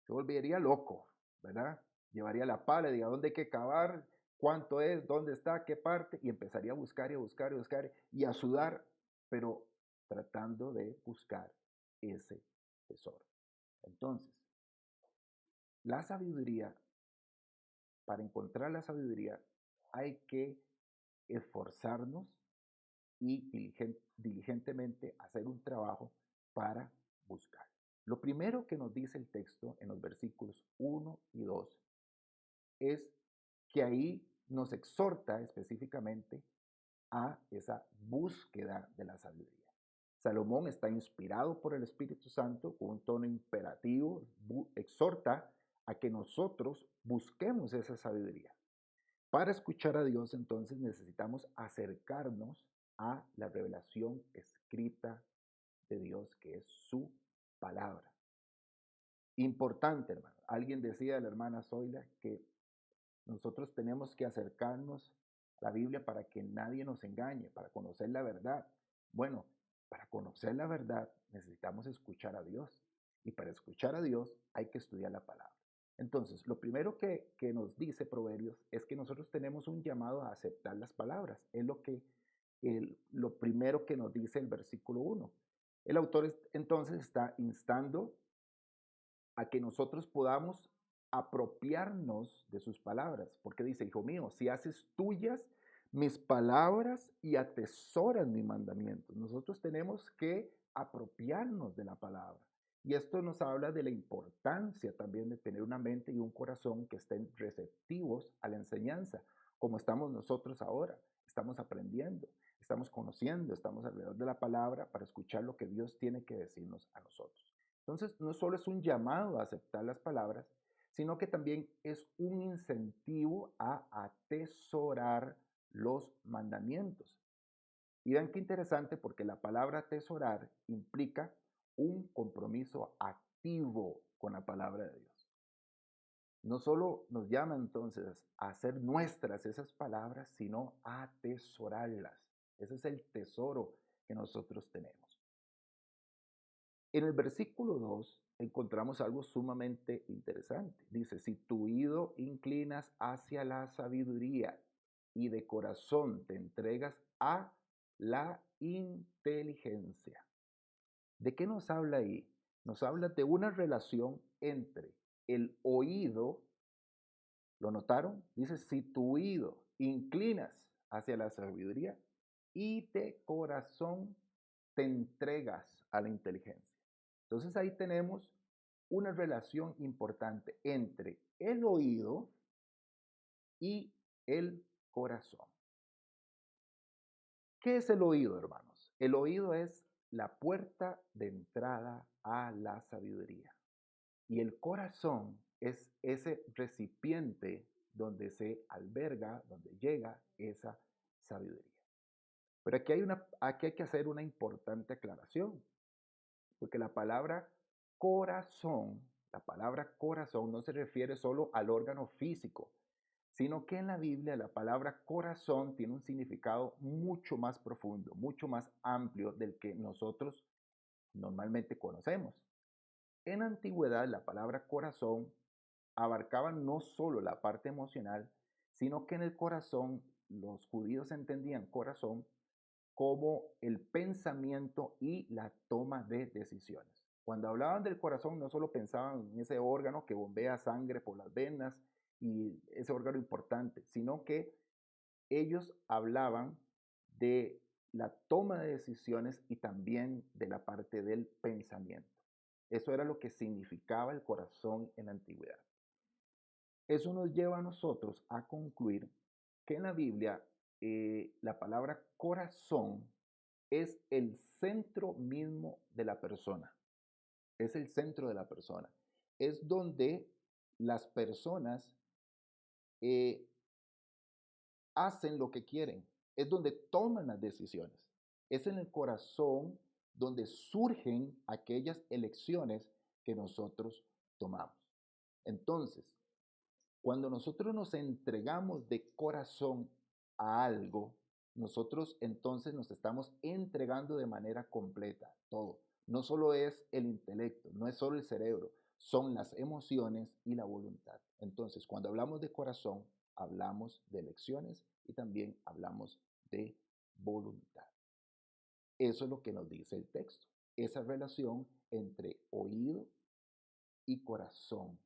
Se volvería loco, ¿verdad? Llevaría la pala, diga dónde hay que cavar, cuánto es, dónde está, qué parte, y empezaría a buscar y a buscar y a buscar y a sudar, pero tratando de buscar ese tesoro. Entonces, la sabiduría, para encontrar la sabiduría, hay que esforzarnos y diligentemente hacer un trabajo para buscar. Lo primero que nos dice el texto en los versículos 1 y 2 es que ahí nos exhorta específicamente a esa búsqueda de la sabiduría. Salomón está inspirado por el Espíritu Santo con un tono imperativo, exhorta a que nosotros busquemos esa sabiduría. Para escuchar a Dios, entonces necesitamos acercarnos a la revelación escrita de Dios, que es su palabra. Importante, hermano. Alguien decía, la hermana Zoila, que nosotros tenemos que acercarnos a la Biblia para que nadie nos engañe, para conocer la verdad. Bueno, para conocer la verdad necesitamos escuchar a Dios. Y para escuchar a Dios hay que estudiar la palabra. Entonces, lo primero que nos dice Proverbios es que nosotros tenemos un llamado a aceptar las palabras. Es lo primero que nos dice el versículo 1. El autor entonces está instando a que nosotros podamos apropiarnos de sus palabras, porque dice, hijo mío, si haces tuyas mis palabras y atesoras mis mandamientos, nosotros tenemos que apropiarnos de la palabra. Y esto nos habla de la importancia también de tener una mente y un corazón que estén receptivos a la enseñanza, como estamos nosotros ahora. Estamos aprendiendo, estamos conociendo, estamos alrededor de la palabra para escuchar lo que Dios tiene que decirnos a nosotros. Entonces, no solo es un llamado a aceptar las palabras, sino que también es un incentivo a atesorar los mandamientos. Y vean qué interesante porque la palabra atesorar implica un compromiso activo con la palabra de Dios. No solo nos llama entonces a hacer nuestras esas palabras, sino a atesorarlas. Ese es el tesoro que nosotros tenemos. En el versículo 2 encontramos algo sumamente interesante. Dice, si tu oído inclinas hacia la sabiduría y de corazón te entregas a la inteligencia. ¿De qué nos habla ahí? Nos habla de una relación entre el oído, ¿lo notaron? Dice, si tu oído inclinas hacia la sabiduría y de corazón te entregas a la inteligencia. Entonces ahí tenemos una relación importante entre el oído y el corazón. ¿Qué es el oído, hermanos? El oído es la puerta de entrada a la sabiduría. Y el corazón es ese recipiente donde se alberga, donde llega esa sabiduría. Pero aquí hay que hacer una importante aclaración, porque la palabra corazón no se refiere solo al órgano físico, sino que en la Biblia la palabra corazón tiene un significado mucho más profundo, mucho más amplio del que nosotros normalmente conocemos. En la antigüedad la palabra corazón abarcaba no solo la parte emocional, sino que en el corazón los judíos entendían corazón como el pensamiento y la toma de decisiones. Cuando hablaban del corazón, no solo pensaban en ese órgano que bombea sangre por las venas y ese órgano importante, sino que ellos hablaban de la toma de decisiones y también de la parte del pensamiento. Eso era lo que significaba el corazón en la antigüedad. Eso nos lleva a nosotros a concluir que en la Biblia la palabra corazón es el centro mismo de la persona. Es el centro de la persona. Es donde las personas eh, hacen lo que quieren. Es donde toman las decisiones. Es en el corazón donde surgen aquellas elecciones que nosotros tomamos. Entonces, cuando nosotros nos entregamos de corazón a algo, nosotros entonces nos estamos entregando de manera completa, todo. No solo es el intelecto, no es solo el cerebro, son las emociones y la voluntad. Entonces, cuando hablamos de corazón, hablamos de elecciones y también hablamos de voluntad. Eso es lo que nos dice el texto, esa relación entre oído y corazón.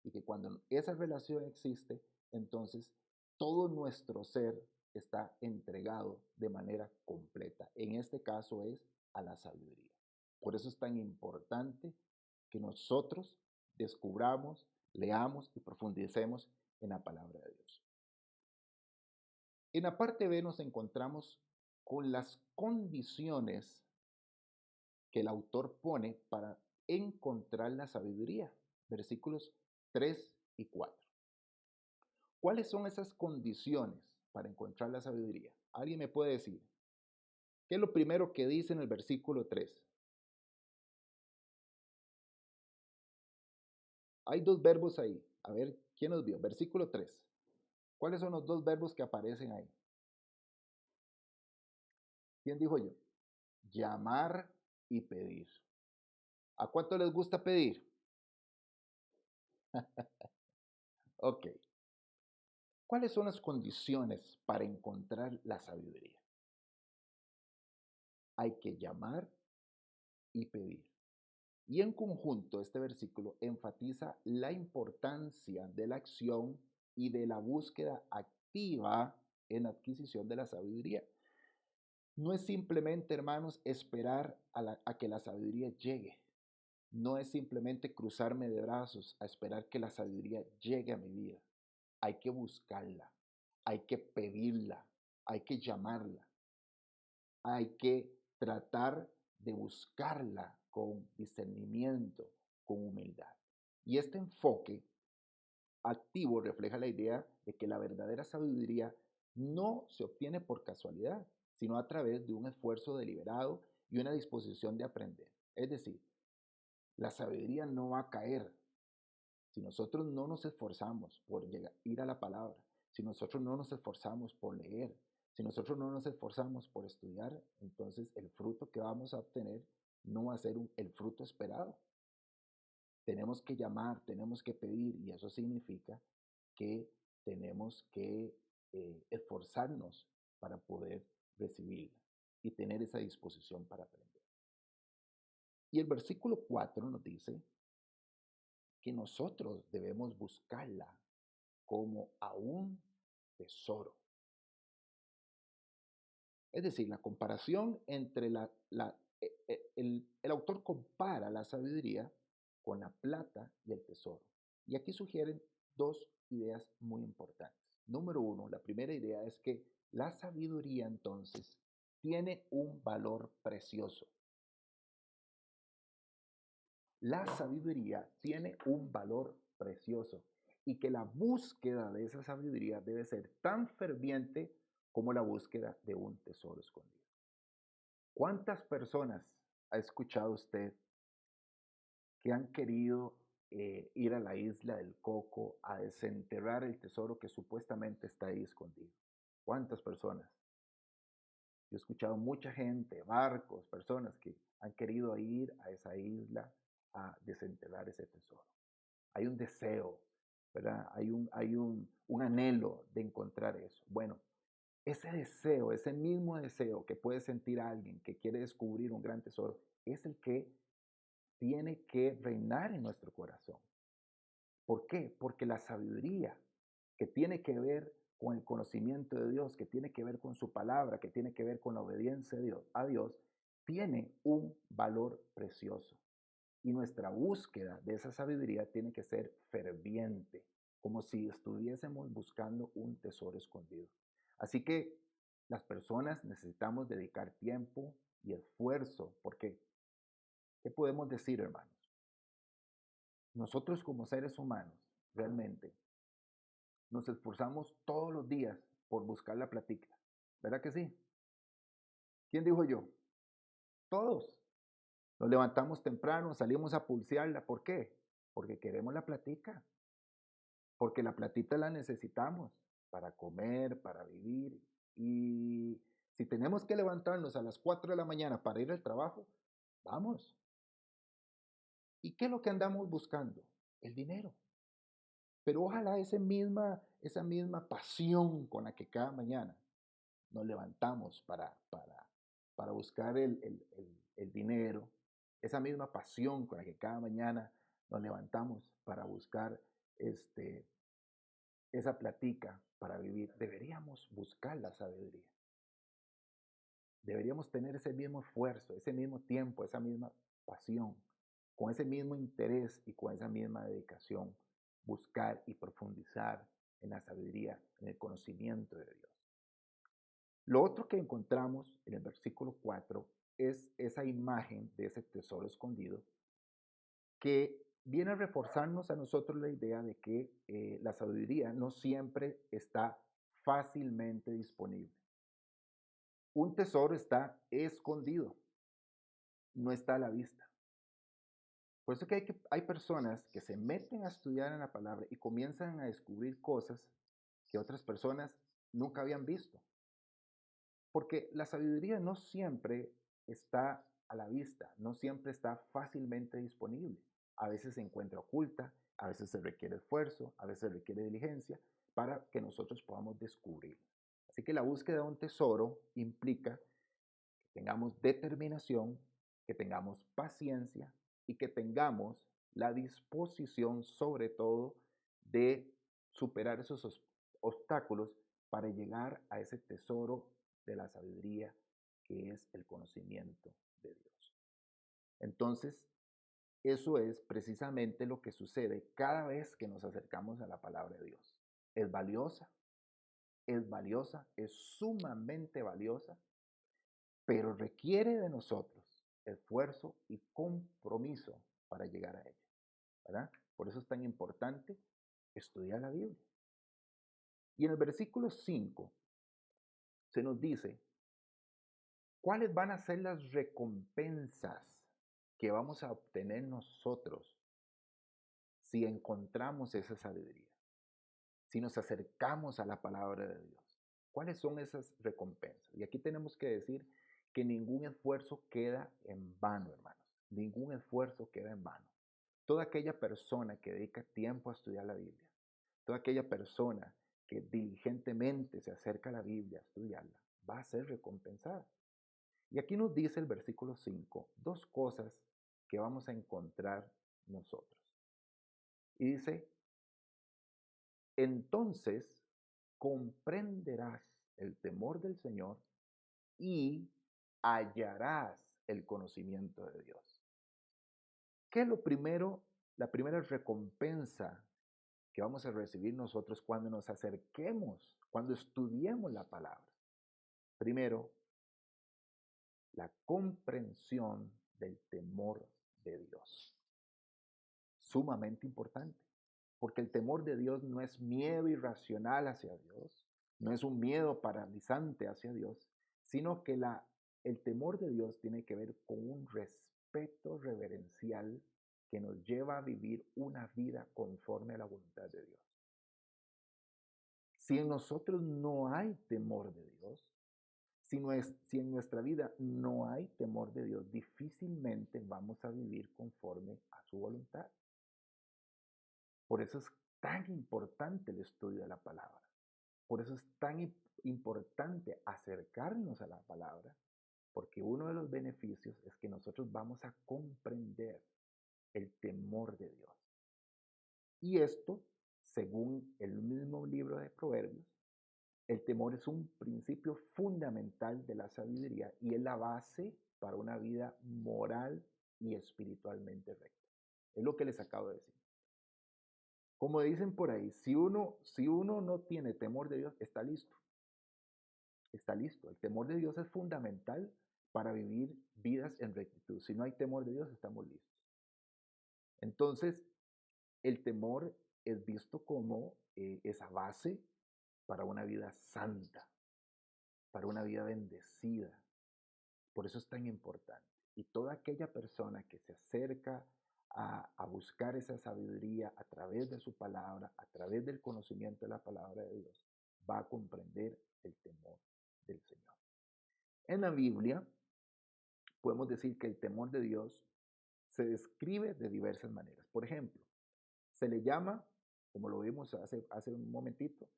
Y que cuando esa relación existe, entonces todo nuestro ser está entregado de manera completa. En este caso es a la sabiduría. Por eso es tan importante que nosotros descubramos, leamos y profundicemos en la palabra de Dios. En la parte B nos encontramos con las condiciones que el autor pone para encontrar la sabiduría. Versículos 3 y 4. ¿Cuáles son esas condiciones para encontrar la sabiduría? ¿Alguien me puede decir? ¿Qué es lo primero que dice en el versículo 3? Hay dos verbos ahí. A ver, ¿quién los vio? Versículo 3. ¿Cuáles son los dos verbos que aparecen ahí? ¿Quién dijo yo? Llamar y pedir. ¿A cuánto les gusta pedir? Ok. ¿Cuáles son las condiciones para encontrar la sabiduría? Hay que llamar y pedir. Y en conjunto, este versículo enfatiza la importancia de la acción y de la búsqueda activa en la adquisición de la sabiduría. No es simplemente, hermanos, esperar a que la sabiduría llegue. No es simplemente cruzarme de brazos a esperar que la sabiduría llegue a mi vida. Hay que buscarla, hay que pedirla, hay que llamarla, hay que tratar de buscarla con discernimiento, con humildad. Y este enfoque activo refleja la idea de que la verdadera sabiduría no se obtiene por casualidad, sino a través de un esfuerzo deliberado y una disposición de aprender. Es decir, la sabiduría no va a caer si nosotros no nos esforzamos por ir a la palabra, si nosotros no nos esforzamos por leer, si nosotros no nos esforzamos por estudiar, entonces el fruto que vamos a obtener no va a ser el fruto esperado. Tenemos que llamar, tenemos que pedir y eso significa que tenemos que esforzarnos para poder recibirla y tener esa disposición para aprender. Y el versículo 4 nos dice que nosotros debemos buscarla como a un tesoro. Es decir, la comparación entre el autor compara la sabiduría con la plata y el tesoro. Y aquí sugieren dos ideas muy importantes. Número uno, la primera idea es que la sabiduría entonces tiene un valor precioso. La sabiduría tiene un valor precioso y que la búsqueda de esa sabiduría debe ser tan ferviente como la búsqueda de un tesoro escondido. ¿Cuántas personas ha escuchado usted que han querido ir a la isla del Coco a desenterrar el tesoro que supuestamente está ahí escondido? ¿Cuántas personas? Yo he escuchado mucha gente, barcos, personas que han querido ir a esa isla a desenterrar ese tesoro. Hay un deseo, ¿verdad? Hay un anhelo de encontrar eso. Bueno, ese deseo, ese mismo deseo que puede sentir alguien que quiere descubrir un gran tesoro, es el que tiene que reinar en nuestro corazón. ¿Por qué? Porque la sabiduría que tiene que ver con el conocimiento de Dios, que tiene que ver con su palabra, que tiene que ver con la obediencia a Dios, tiene un valor precioso. Y nuestra búsqueda de esa sabiduría tiene que ser ferviente, como si estuviésemos buscando un tesoro escondido. Así que las personas necesitamos dedicar tiempo y esfuerzo, porque ¿qué podemos decir, hermanos? Nosotros como seres humanos, realmente, nos esforzamos todos los días por buscar la platica. ¿Verdad que sí? ¿Quién dijo yo? Todos. Nos levantamos temprano, salimos a pulsearla. ¿Por qué? Porque queremos la platica. Porque la platita la necesitamos para comer, para vivir. Y si tenemos que levantarnos a las 4 de la mañana para ir al trabajo, vamos. ¿Y qué es lo que andamos buscando? El dinero. Pero ojalá esa misma pasión con la que cada mañana nos levantamos para buscar el dinero, esa misma pasión con la que cada mañana nos levantamos para buscar este, esa platica para vivir, deberíamos buscar la sabiduría. Deberíamos tener ese mismo esfuerzo, ese mismo tiempo, esa misma pasión, con ese mismo interés y con esa misma dedicación, buscar y profundizar en la sabiduría, en el conocimiento de Dios. Lo otro que encontramos en el versículo 4 es esa imagen de ese tesoro escondido que viene a reforzarnos a nosotros la idea de que la sabiduría no siempre está fácilmente disponible. Un tesoro está escondido, no está a la vista. Por eso que hay personas que se meten a estudiar en la palabra y comienzan a descubrir cosas que otras personas nunca habían visto. Porque la sabiduría no siempre está a la vista, no siempre está fácilmente disponible. A veces se encuentra oculta, a veces se requiere esfuerzo, a veces requiere diligencia para que nosotros podamos descubrir. Así que la búsqueda de un tesoro implica que tengamos determinación, que tengamos paciencia y que tengamos la disposición sobre todo de superar esos obstáculos para llegar a ese tesoro de la sabiduría que es el conocimiento de Dios. Entonces, eso es precisamente lo que sucede cada vez que nos acercamos a la palabra de Dios. Es valiosa, es sumamente valiosa, pero requiere de nosotros esfuerzo y compromiso para llegar a ella, ¿verdad? Por eso es tan importante estudiar la Biblia. Y en el versículo 5 se nos dice cuáles van a ser las recompensas que vamos a obtener nosotros si encontramos esa sabiduría, si nos acercamos a la palabra de Dios. ¿Cuáles son esas recompensas? Y aquí tenemos que decir que ningún esfuerzo queda en vano, hermanos. Ningún esfuerzo queda en vano. Toda aquella persona que dedica tiempo a estudiar la Biblia, toda aquella persona que diligentemente se acerca a la Biblia a estudiarla, va a ser recompensada. Y aquí nos dice el versículo 5 dos cosas que vamos a encontrar nosotros. Y dice, entonces comprenderás el temor del Señor y hallarás el conocimiento de Dios. ¿Qué es lo primero, la primera recompensa que vamos a recibir nosotros cuando nos acerquemos, cuando estudiemos la palabra? Primero, la comprensión del temor de Dios. Sumamente importante, porque el temor de Dios no es miedo irracional hacia Dios, no es un miedo paralizante hacia Dios, sino que el temor de Dios tiene que ver con un respeto reverencial que nos lleva a vivir una vida conforme a la voluntad de Dios. Si en nosotros no hay temor de Dios, si en nuestra vida no hay temor de Dios, difícilmente vamos a vivir conforme a su voluntad. Por eso es tan importante el estudio de la palabra. Por eso es tan importante acercarnos a la palabra, porque uno de los beneficios es que nosotros vamos a comprender el temor de Dios. Y esto, según el mismo libro de Proverbios, el temor es un principio fundamental de la sabiduría y es la base para una vida moral y espiritualmente recta. Es lo que les acabo de decir. Como dicen por ahí, si uno no tiene temor de Dios, está listo. Está listo. El temor de Dios es fundamental para vivir vidas en rectitud. Si no hay temor de Dios, estamos listos. Entonces, el temor es visto como esa base para una vida santa, para una vida bendecida. Por eso es tan importante. Y toda aquella persona que se acerca a buscar esa sabiduría a través de su palabra, a través del conocimiento de la palabra de Dios, va a comprender el temor del Señor. En la Biblia podemos decir que el temor de Dios se describe de diversas maneras. Por ejemplo, se le llama, como lo vimos hace un momentito,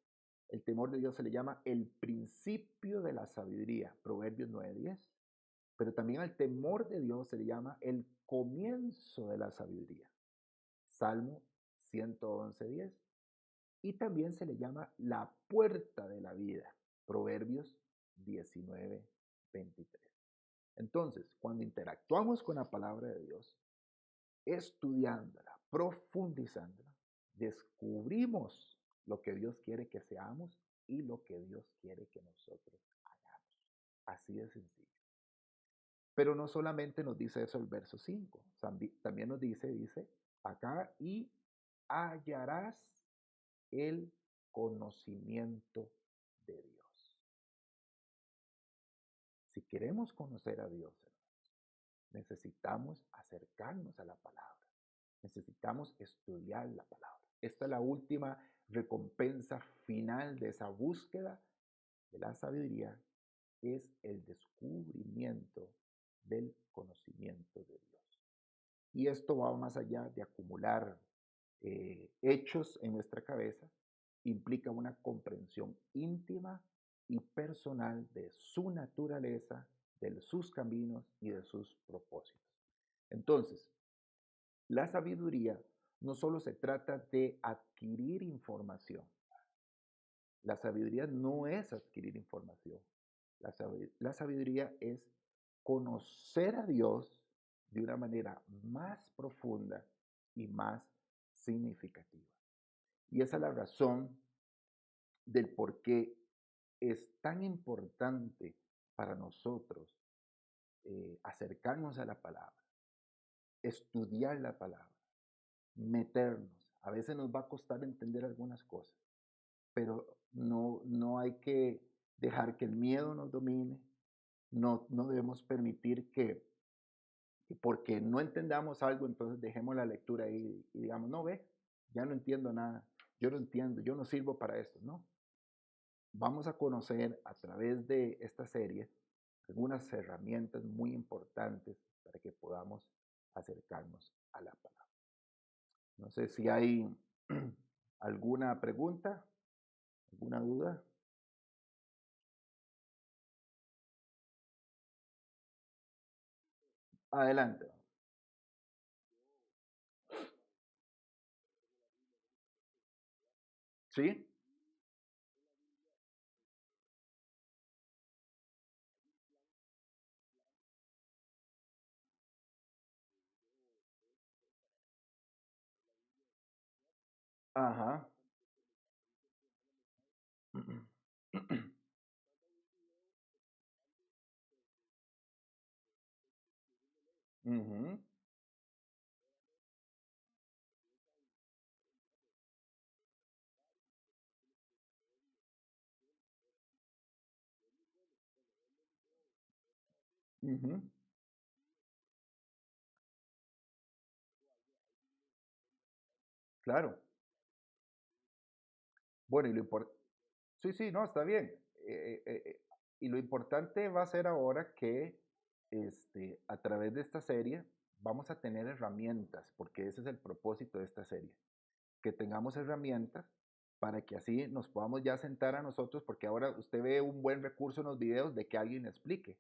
el temor de Dios se le llama el principio de la sabiduría, Proverbios 9:10. Pero también al temor de Dios se le llama el comienzo de la sabiduría, Salmo 111:10. Y también se le llama la puerta de la vida, Proverbios 19:23. Entonces, cuando interactuamos con la palabra de Dios, estudiándola, profundizándola, descubrimos lo que Dios quiere que seamos y lo que Dios quiere que nosotros hagamos. Así de sencillo. Pero no solamente nos dice eso el verso 5, también nos dice acá, y hallarás el conocimiento de Dios. Si queremos conocer a Dios, necesitamos acercarnos a la palabra. Necesitamos estudiar la palabra. Esta es la última recompensa final de esa búsqueda de la sabiduría, es el descubrimiento del conocimiento de Dios. Y esto va más allá de acumular hechos en nuestra cabeza, implica una comprensión íntima y personal de su naturaleza, de sus caminos y de sus propósitos. Entonces, la sabiduría no solo se trata de adquirir información. La sabiduría no es adquirir información. La sabiduría es conocer a Dios de una manera más profunda y más significativa. Y esa es la razón del por qué es tan importante para nosotros acercarnos a la palabra, estudiar la palabra, meternos. A veces nos va a costar entender algunas cosas, pero no hay que dejar que el miedo nos domine. No debemos permitir que porque no entendamos algo, entonces dejemos la lectura ahí y digamos, no ve, ya no entiendo nada, yo no entiendo, yo no sirvo para esto, no. Vamos a conocer a través de esta serie algunas herramientas muy importantes para que podamos acercarnos a la palabra. No sé si hay alguna pregunta, alguna duda. Adelante. ¿Sí? Ajá. Ujú, ujú, claro. Bueno, sí, sí, no, está bien. Y lo importante va a ser ahora que a través de esta serie vamos a tener herramientas, porque ese es el propósito de esta serie, que tengamos herramientas para que así nos podamos ya sentar a nosotros, porque ahora usted ve un buen recurso en los videos de que alguien explique,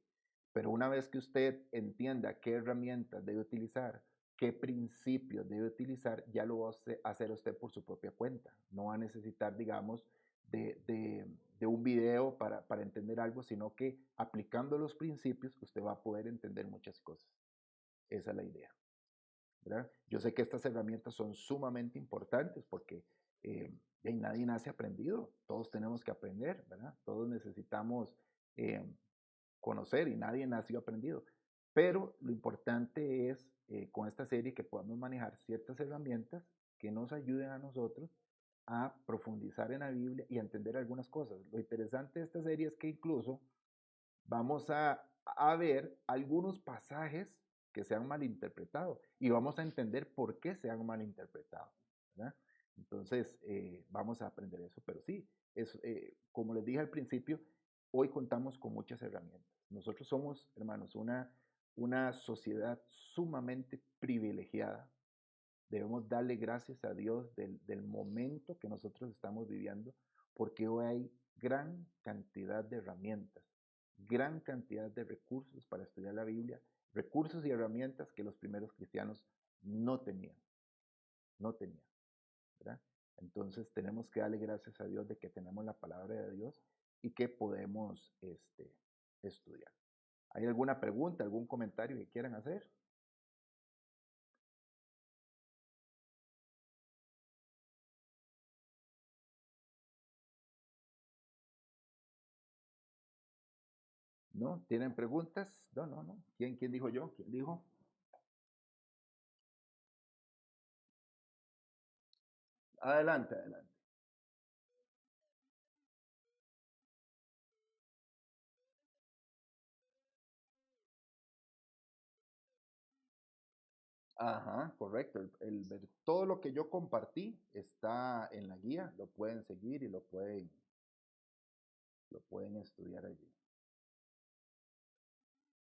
pero una vez que usted entienda qué herramientas debe utilizar qué principios debe utilizar, ya lo va a hacer usted por su propia cuenta. No va a necesitar, digamos, de un video para entender algo, sino que aplicando los principios usted va a poder entender muchas cosas. Esa es la idea, ¿verdad? Yo sé que estas herramientas son sumamente importantes porque nadie nace aprendido, todos tenemos que aprender, ¿verdad? Todos necesitamos eh, conocer y nadie nació aprendido. Pero lo importante es con esta serie que podamos manejar ciertas herramientas que nos ayuden a nosotros a profundizar en la Biblia y a entender algunas cosas. Lo interesante de esta serie es que incluso vamos a ver algunos pasajes que se han malinterpretado y vamos a entender por qué se han malinterpretado, ¿verdad? Entonces, vamos a aprender eso, pero sí, como les dije al principio, hoy contamos con muchas herramientas. Nosotros somos, hermanos, una sociedad sumamente privilegiada. Debemos darle gracias a Dios del momento que nosotros estamos viviendo, porque hoy hay gran cantidad de herramientas, gran cantidad de recursos para estudiar la Biblia, recursos y herramientas que los primeros cristianos no tenían, no tenían, ¿verdad? Entonces tenemos que darle gracias a Dios de que tenemos la palabra de Dios y que podemos estudiar. ¿Hay alguna pregunta, algún comentario que quieran hacer? ¿No? ¿Tienen preguntas? No, no, no. ¿Quién dijo yo? ¿Quién dijo? Adelante, adelante. Ajá, correcto. Todo lo que yo compartí está en la guía, lo pueden seguir y lo pueden estudiar allí.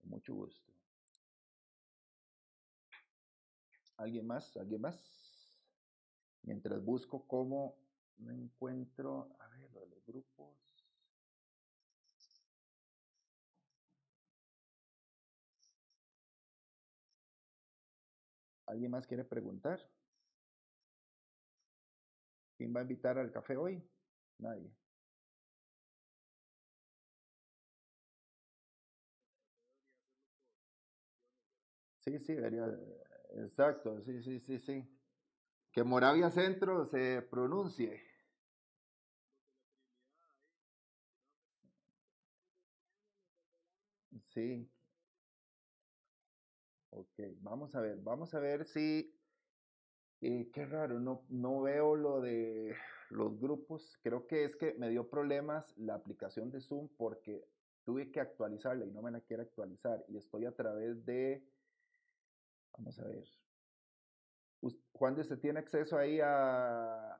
Con mucho gusto. ¿Alguien más? ¿Alguien más? Mientras busco cómo no encuentro, a ver, lo de los grupos. ¿Alguien más quiere preguntar? ¿Quién va a invitar al café hoy? Nadie. Sí, sí, debería. Exacto, sí, sí, sí, sí. Que Moravia Centro se pronuncie. Sí, ok, vamos a ver si, qué raro, no veo lo de los grupos, creo que es que me dio problemas la aplicación de Zoom porque tuve que actualizarla y no me la quiere actualizar y estoy a través vamos a ver, Juan, ¿usted tiene acceso ahí a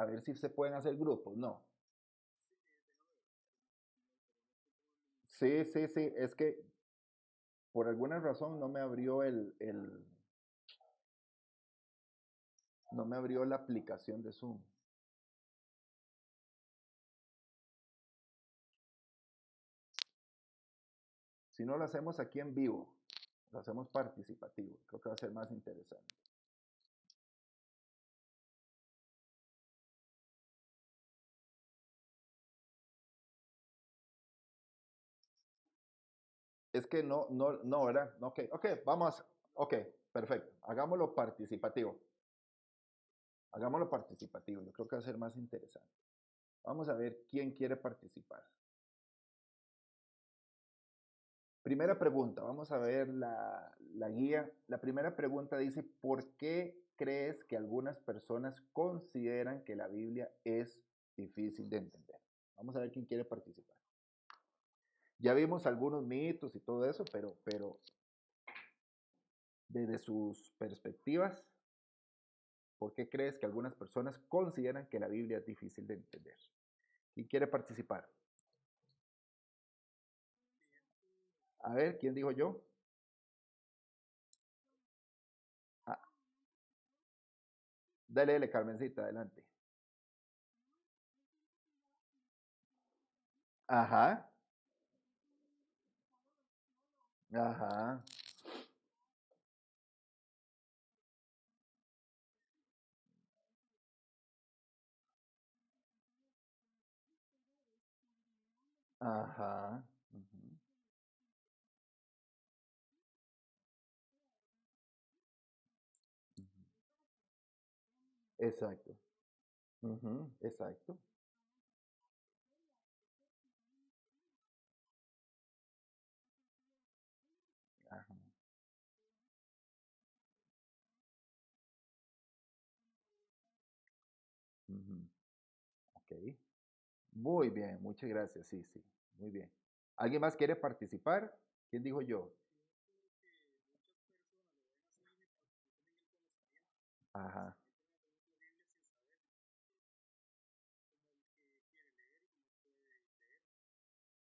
ver si se pueden hacer grupos? No. Sí, sí, sí, es que por alguna razón no me abrió no me abrió la aplicación de Zoom. Si no lo hacemos aquí en vivo, lo hacemos participativo, creo que va a ser más interesante. Es que no, ¿verdad? Ok, ok, vamos, ok, perfecto. Hagámoslo participativo. Hagámoslo participativo, yo creo que va a ser más interesante. Vamos a ver quién quiere participar. Primera pregunta, vamos a ver la guía. La primera pregunta dice, ¿por qué crees que algunas personas consideran que la Biblia es difícil de entender? Vamos a ver quién quiere participar. Ya vimos algunos mitos y todo eso, pero desde sus perspectivas, ¿por qué crees que algunas personas consideran que la Biblia es difícil de entender? ¿Quién quiere participar? A ver, ¿quién dijo yo? Ah, dale, dale, Carmencita, adelante. Ajá, ajá, Ajá. Ujú, ujú. Exacto. Ujú, exacto. Ajá. Ujú, ok. Muy bien, muchas gracias. Sí, sí. Muy bien. ¿Alguien más quiere participar? ¿Quién dijo yo? Ajá.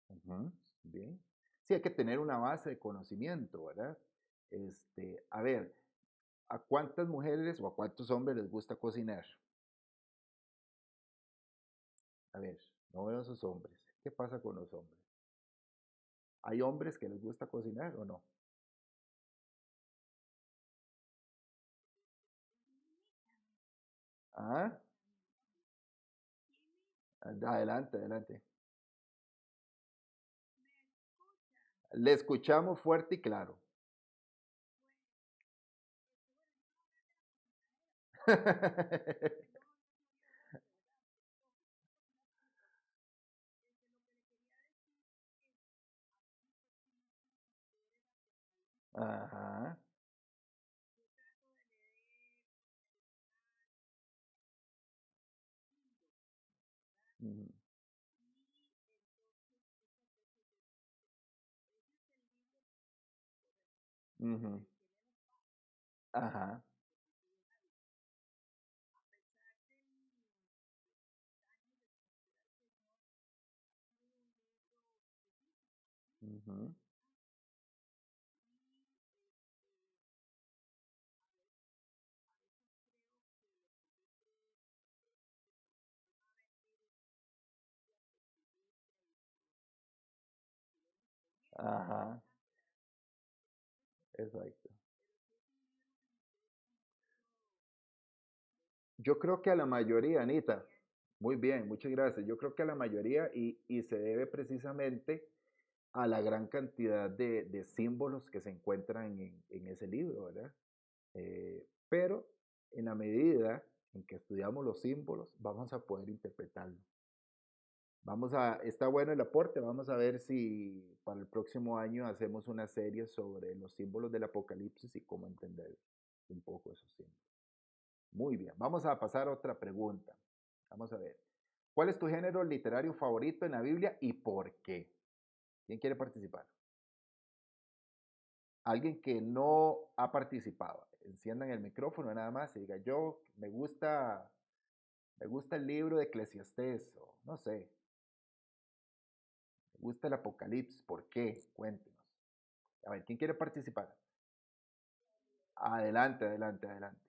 Ujú, bien. Sí, hay que tener una base de conocimiento, ¿verdad? A ver, ¿a cuántas mujeres o a cuántos hombres les gusta cocinar? A ver, no veo a esos hombres. ¿Qué pasa con los hombres? ¿Hay hombres que les gusta cocinar o no? Ah, adelante, adelante. Le escuchamos fuerte y claro. Ajá. Ujú, ujú, ajá. Ujú, ajá. Exacto. Yo creo que a la mayoría, Anita, muy bien, muchas gracias. Yo creo que a la mayoría y se debe precisamente a la gran cantidad de símbolos que se encuentran en ese libro, ¿verdad? Pero en la medida en que estudiamos los símbolos, vamos a poder interpretarlo. Está bueno el aporte, vamos a ver si para el próximo año hacemos una serie sobre los símbolos del apocalipsis y cómo entender un poco esos símbolos. Muy bien, vamos a pasar a otra pregunta. Vamos a ver. ¿Cuál es tu género literario favorito en la Biblia y por qué? ¿Quién quiere participar? Alguien que no ha participado. Enciendan el micrófono nada más y diga, yo me gusta el libro de Eclesiastés o no sé, me gusta el Apocalipsis. ¿Por qué? Cuéntenos. A ver, ¿quién quiere participar? Adelante, adelante, adelante.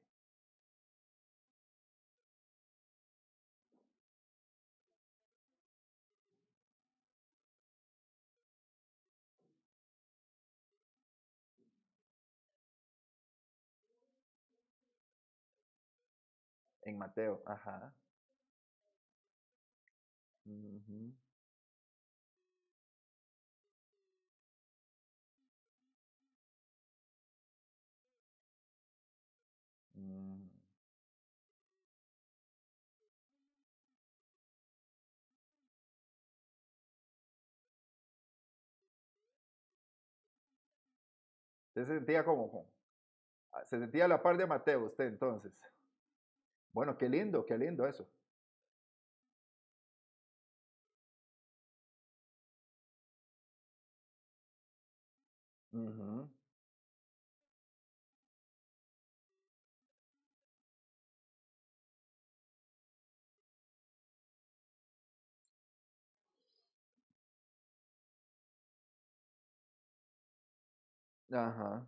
En Mateo, ajá. Ujú, mm. Usted se sentía se sentía a la par de Mateo usted entonces. Bueno, qué lindo eso. Ujú, ajá.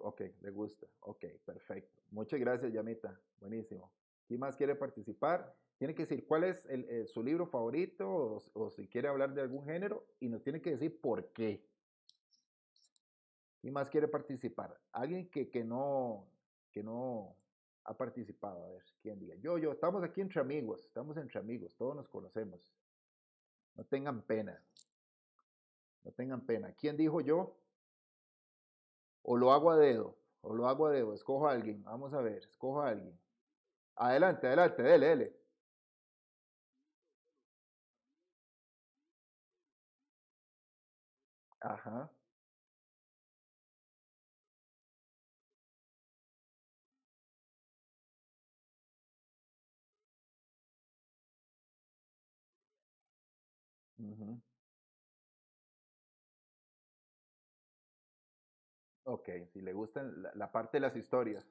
Ok, le gusta. Ok, perfecto. Muchas gracias, Yamita. Buenísimo. ¿Quién más quiere participar? Tiene que decir cuál es su libro favorito o si quiere hablar de algún género y nos tiene que decir por qué. ¿Quién más quiere participar? Alguien que no ha participado. A ver, ¿quién diga? Yo, estamos aquí entre amigos, todos nos conocemos. No tengan pena, no tengan pena. ¿Quién dijo yo? O lo hago a dedo, o lo hago a dedo, escojo a alguien. Vamos a ver, escojo a alguien. Adelante, adelante, dele, dele. Ajá. Ujú. Ok, si le gustan la parte de las historias.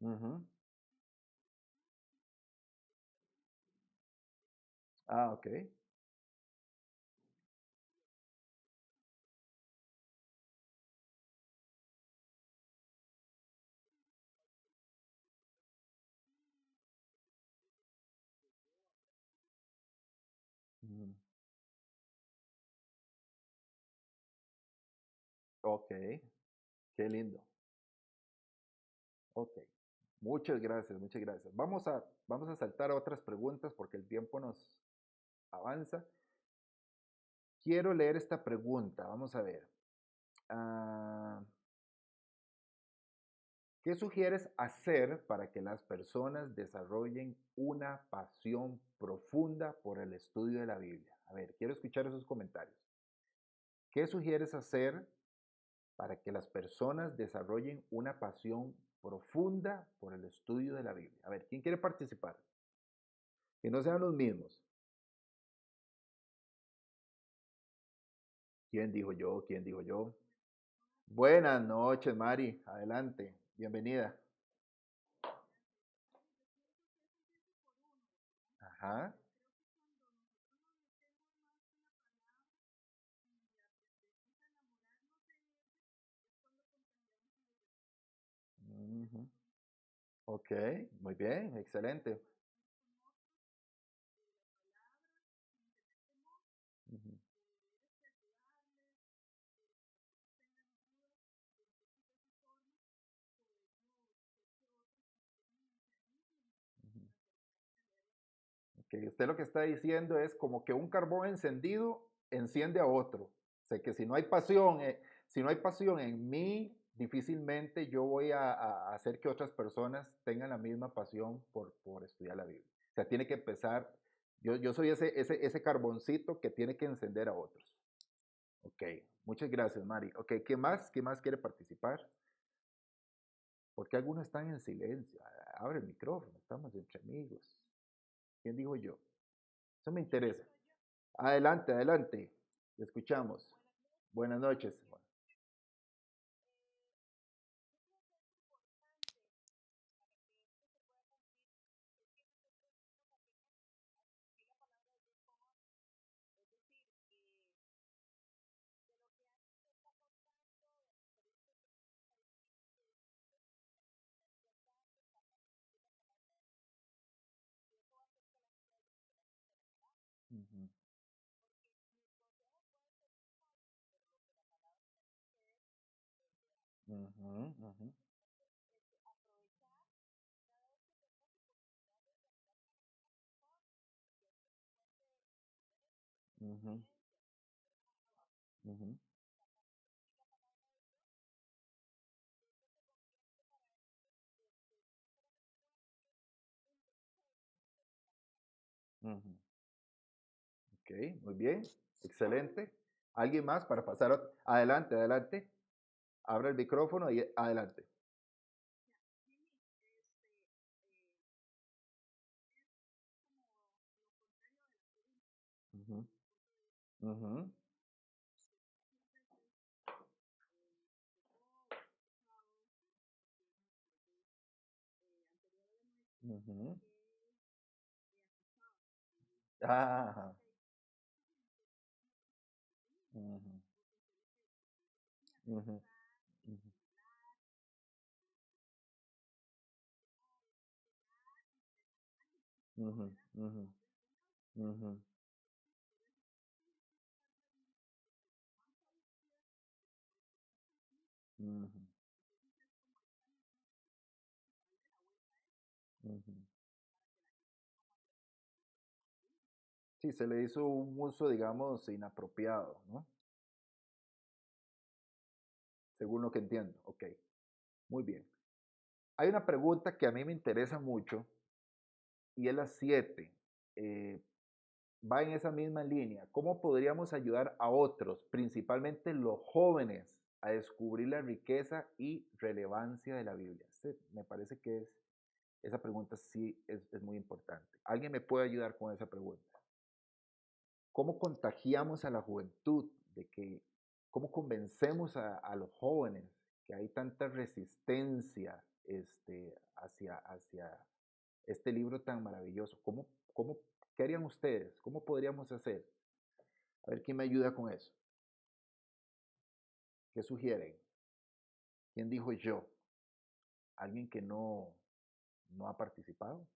Ujú. Ah, ok. Ujú. Ok, qué lindo. Ok, muchas gracias, muchas gracias. Vamos a saltar a otras preguntas porque el tiempo nos avanza. Quiero leer esta pregunta, vamos a ver. Ah, ¿qué sugieres hacer para que las personas desarrollen una pasión profunda por el estudio de la Biblia? A ver, quiero escuchar esos comentarios. ¿Qué sugieres hacer para que las personas desarrollen una pasión profunda por el estudio de la Biblia? A ver, ¿quién quiere participar? Que no sean los mismos. ¿Quién dijo yo? ¿Quién dijo yo? Buenas noches, Mari. Adelante. Bienvenida. Ajá. Ujú. Ok, muy bien, excelente. Ujú, ujú. Ok, usted lo que está diciendo es como que un carbón encendido enciende a otro. O sea, que si no hay pasión en mí, difícilmente yo voy a hacer que otras personas tengan la misma pasión por estudiar la Biblia. O sea, tiene que empezar, yo soy ese carboncito que tiene que encender a otros. Ok, muchas gracias, Mari. Ok, ¿qué más? ¿Qué más quiere participar? Porque algunos están en silencio. Abre el micrófono, estamos entre amigos. ¿Quién dijo yo? Eso me interesa. Adelante, adelante. Te escuchamos. Buenas noches. Ujú, ujú, ujú, ujú, ujú, ujú. Ok, muy bien. Excelente. ¿Alguien más para pasar? Adelante, adelante. Abra el micrófono y adelante. Ujú, ujú, Ujú. Ajá. Ujú, ujú, ujú, ujú, ujú, ujú, ujú, ujú. Sí, se le hizo un uso, digamos, inapropiado, ¿no? Según lo que entiendo. Ok, muy bien. Hay una pregunta que a mí me interesa mucho y es la 7. Eh, Va en esa misma línea. ¿Cómo podríamos ayudar a otros, principalmente los jóvenes, a descubrir la riqueza y relevancia de la Biblia? Me parece que esa pregunta sí es muy importante. ¿Alguien me puede ayudar con esa pregunta? ¿Cómo contagiamos a la juventud de que, cómo convencemos a los jóvenes que hay tanta resistencia hacia este libro tan maravilloso? ¿Qué harían ustedes? ¿Cómo podríamos hacer? A ver quién me ayuda con eso. ¿Qué sugieren? ¿Quién dijo yo? ¿Alguien que no ha participado?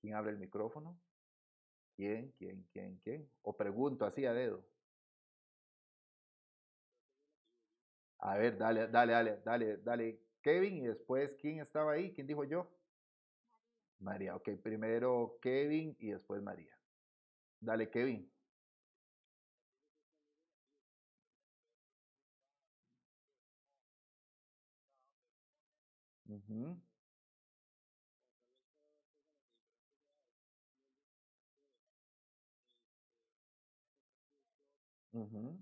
¿Quién abre el micrófono? ¿Quién? ¿Quién? ¿Quién? ¿Quién? O pregunto así a dedo. A ver, dale, dale, dale, dale, dale. Kevin y después, ¿quién estaba ahí? ¿Quién dijo yo? María, ok. Primero Kevin y después María. Dale, Kevin. Ujú, ujú.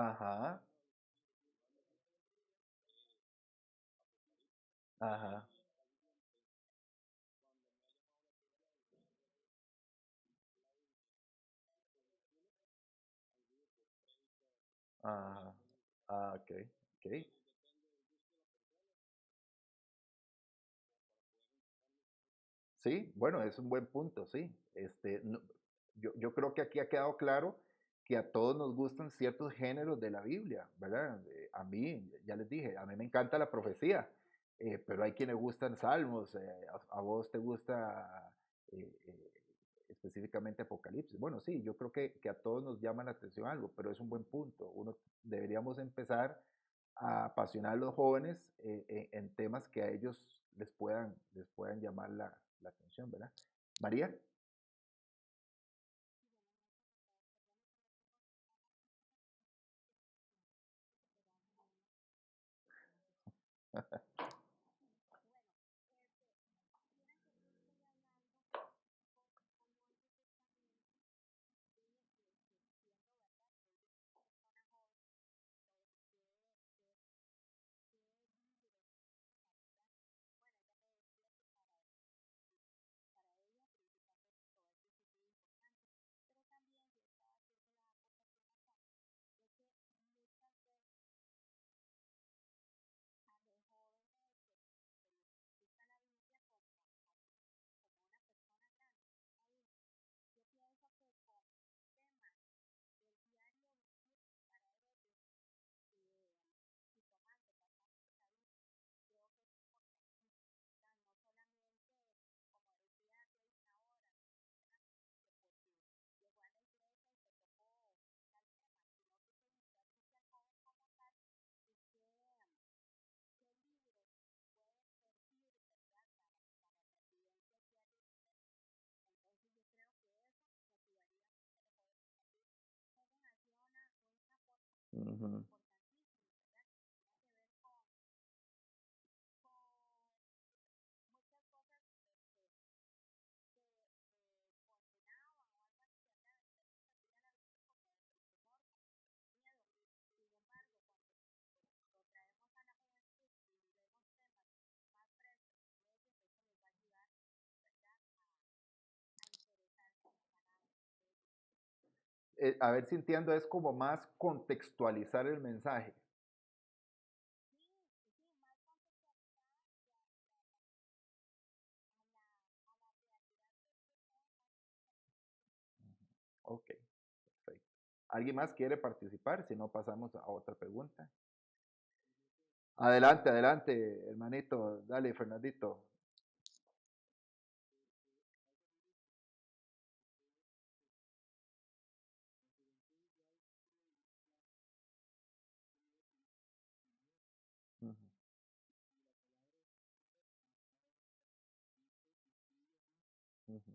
Ajá, ajá, ajá. Ah, ok, ok. Sí, bueno, es un buen punto, sí. Yo creo que aquí ha quedado claro que a todos nos gustan ciertos géneros de la Biblia, ¿verdad? A mí, ya les dije, a mí me encanta la profecía, pero hay quienes gustan salmos, a vos te gusta específicamente Apocalipsis. Bueno, sí, yo creo que a todos nos llama la atención algo, pero es un buen punto. Uno deberíamos empezar a apasionar a los jóvenes en temas que a ellos les puedan llamar la atención, ¿verdad? María. Ujú, a ver si entiendo, es como más contextualizar el mensaje. Ok, perfecto. ¿Alguien más quiere participar? Si no, pasamos a otra pregunta. Adelante, adelante, hermanito. Dale, Fernandito. Ujú, ujú,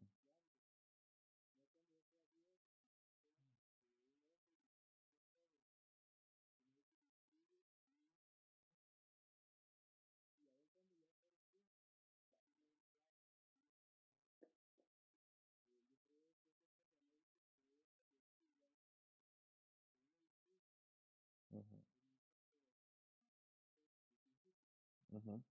ujú, ujú,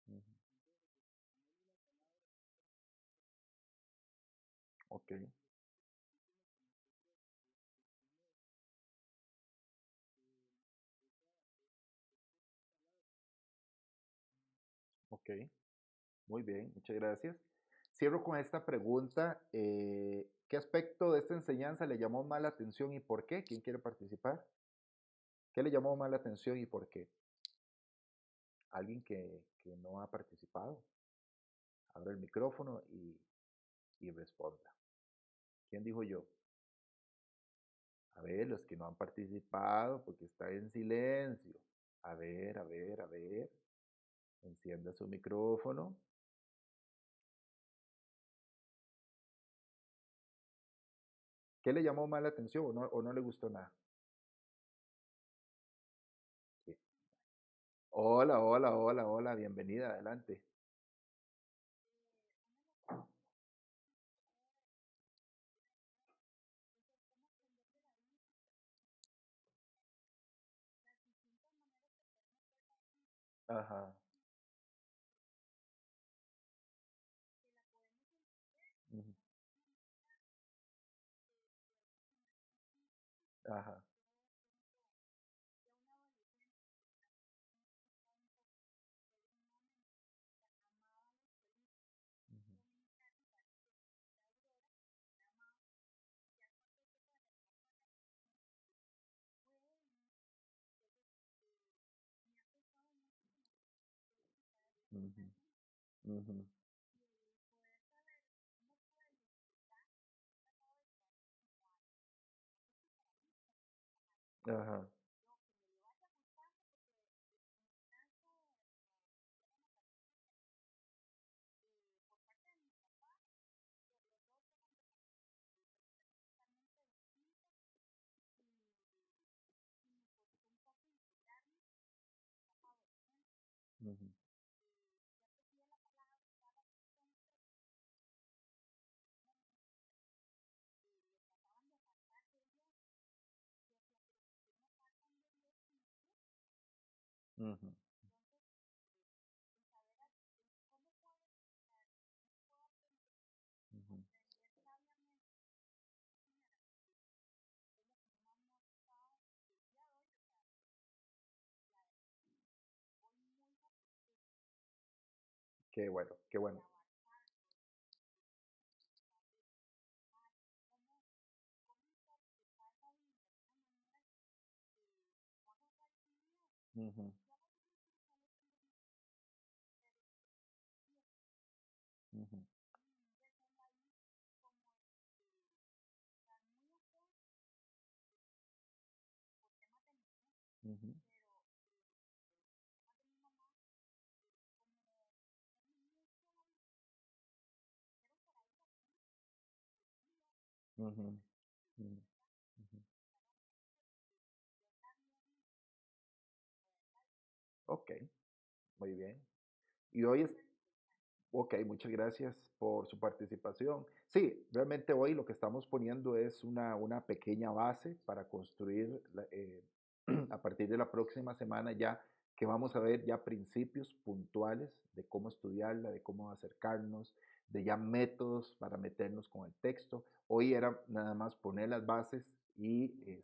ujú. Ok, ok. Muy bien, muchas gracias. Cierro con esta pregunta. ¿Qué aspecto de esta enseñanza le llamó más la atención y por qué? ¿Quién quiere participar? ¿Qué le llamó más la atención y por qué? Alguien que no ha participado. Abra el micrófono y responda. ¿Quién dijo yo? A ver, los que no han participado porque está en silencio. A ver, a ver, a ver. Encienda su micrófono. ¿Qué le llamó más la atención o no le gustó nada? Sí. Hola, hola, hola, hola, bienvenida, adelante. Ajá. Ujú, ajá. Ujú, ujú, ujú, ajá. Ujú, ujú, ujú. Qué bueno, qué bueno. Ujú, Ujú, ujú, ujú, ujú. Ok, muy bien. Y hoy es, ok, muchas gracias por su participación. Sí, realmente hoy lo que estamos poniendo es una pequeña base para construir a partir de la próxima semana ya que vamos a ver ya principios puntuales de cómo estudiarla, de cómo acercarnos, de ya métodos para meternos con el texto. Hoy era nada más poner las bases y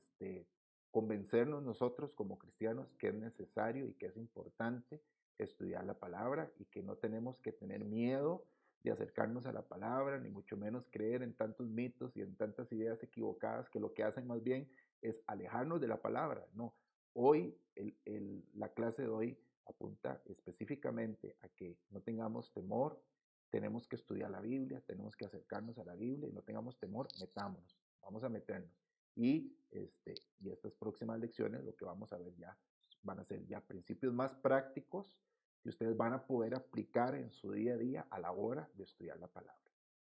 convencernos nosotros como cristianos que es necesario y que es importante estudiar la palabra y que no tenemos que tener miedo de acercarnos a la palabra, ni mucho menos creer en tantos mitos y en tantas ideas equivocadas que lo que hacen más bien es alejarnos de la palabra. No, hoy la clase de hoy apunta específicamente a que no tengamos temor, tenemos que estudiar la Biblia, tenemos que acercarnos a la Biblia y no tengamos temor, metámonos, vamos a meternos. Y estas próximas lecciones lo que vamos a ver ya van a ser ya principios más prácticos que ustedes van a poder aplicar en su día a día a la hora de estudiar la palabra.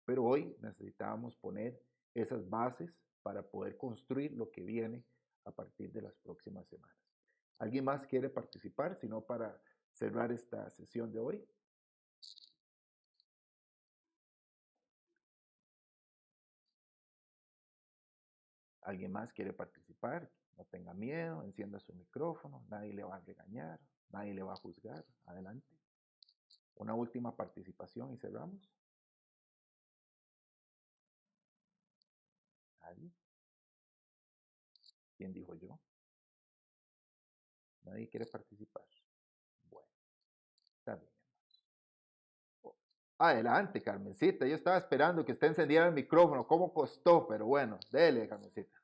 Pero hoy necesitábamos poner esas bases para poder construir lo que viene a partir de las próximas semanas. ¿Alguien más quiere participar? Si no, para cerrar esta sesión de hoy. ¿Alguien más quiere participar? No tenga miedo, encienda su micrófono, nadie le va a regañar, nadie le va a juzgar. Adelante. Una última participación y cerramos. ¿Nadie? ¿Quién dijo yo? Nadie quiere participar. Bueno, está bien. Adelante, Carmencita. Yo estaba esperando que usted encendiera el micrófono. ¿Cómo costó? Pero bueno, dele, Carmencita.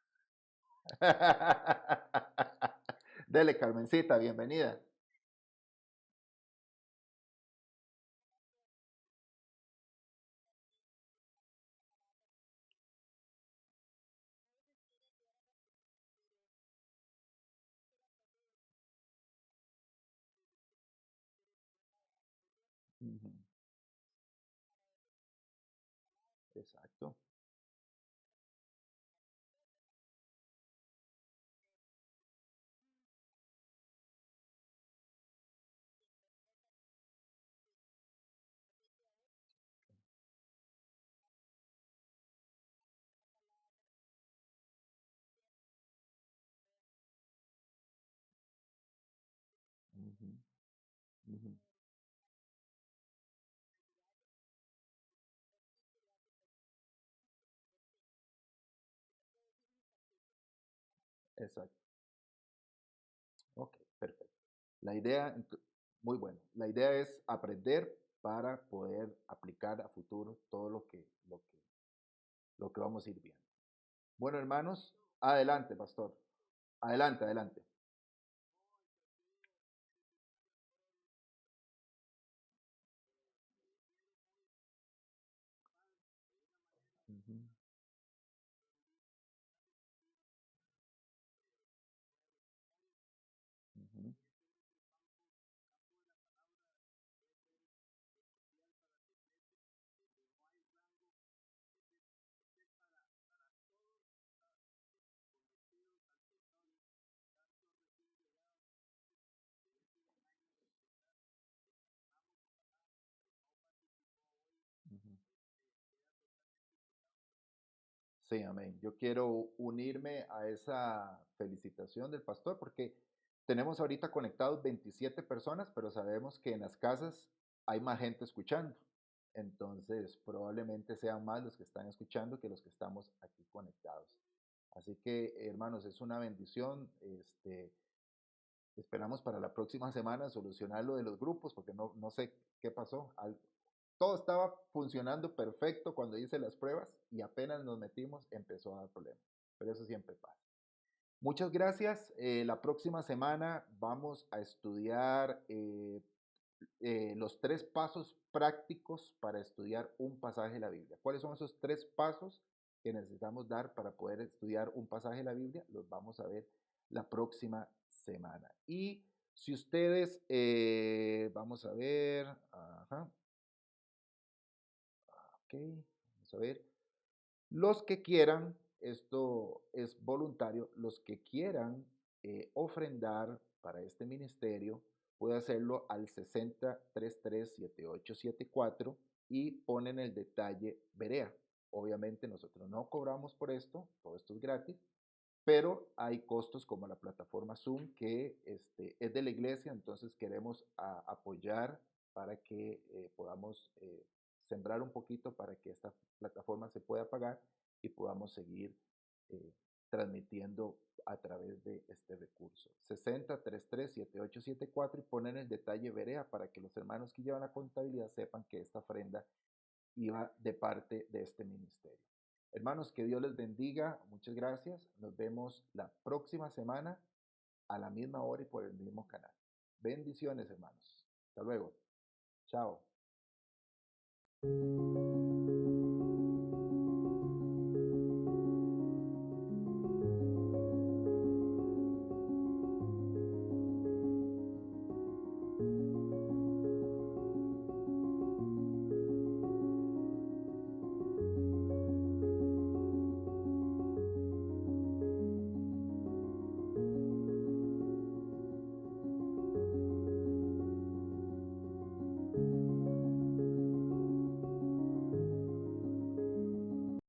Dele, Carmencita, bienvenida. Ujú, exacto. Ujú, ujú, exacto. Ok, perfecto. La idea, muy bueno. La idea es aprender para poder aplicar a futuro todo lo que vamos a ir viendo. Bueno, hermanos, adelante, pastor. Adelante, adelante. Ujú, ujú, ujú. Sí, amén. Yo quiero unirme a esa felicitación del pastor porque tenemos ahorita conectados 27 personas, pero sabemos que en las casas hay más gente escuchando. Entonces, probablemente sean más los que están escuchando que los que estamos aquí conectados. Así que, hermanos, es una bendición. Esperamos para la próxima semana solucionar lo de los grupos porque no sé qué pasó. Todo estaba funcionando perfecto cuando hice las pruebas y apenas nos metimos empezó a dar problemas. Pero eso siempre pasa. Muchas gracias. La próxima semana vamos a estudiar los 3 pasos prácticos para estudiar un pasaje de la Biblia. ¿Cuáles son esos 3 pasos que necesitamos dar para poder estudiar un pasaje de la Biblia? Los vamos a ver la próxima semana. Y si ustedes, vamos a ver, ajá, ok, vamos a ver, los que quieran, esto es voluntario, los que quieran ofrendar para este ministerio, puede hacerlo al 60337874 y ponen el detalle Berea. Obviamente nosotros no cobramos por esto, todo esto es gratis, pero hay costos como la plataforma Zoom que es de la iglesia, entonces queremos apoyar para que podamos sembrar un poquito para que esta plataforma se pueda pagar y podamos seguir eh, transmitiendo a través de este recurso. 60337874 y ponen el detalle Berea para que los hermanos que llevan la contabilidad sepan que esta ofrenda iba de parte de este ministerio. Hermanos, que Dios les bendiga. Muchas gracias. Nos vemos la próxima semana a la misma hora y por el mismo canal. Bendiciones, hermanos. Hasta luego. Chao.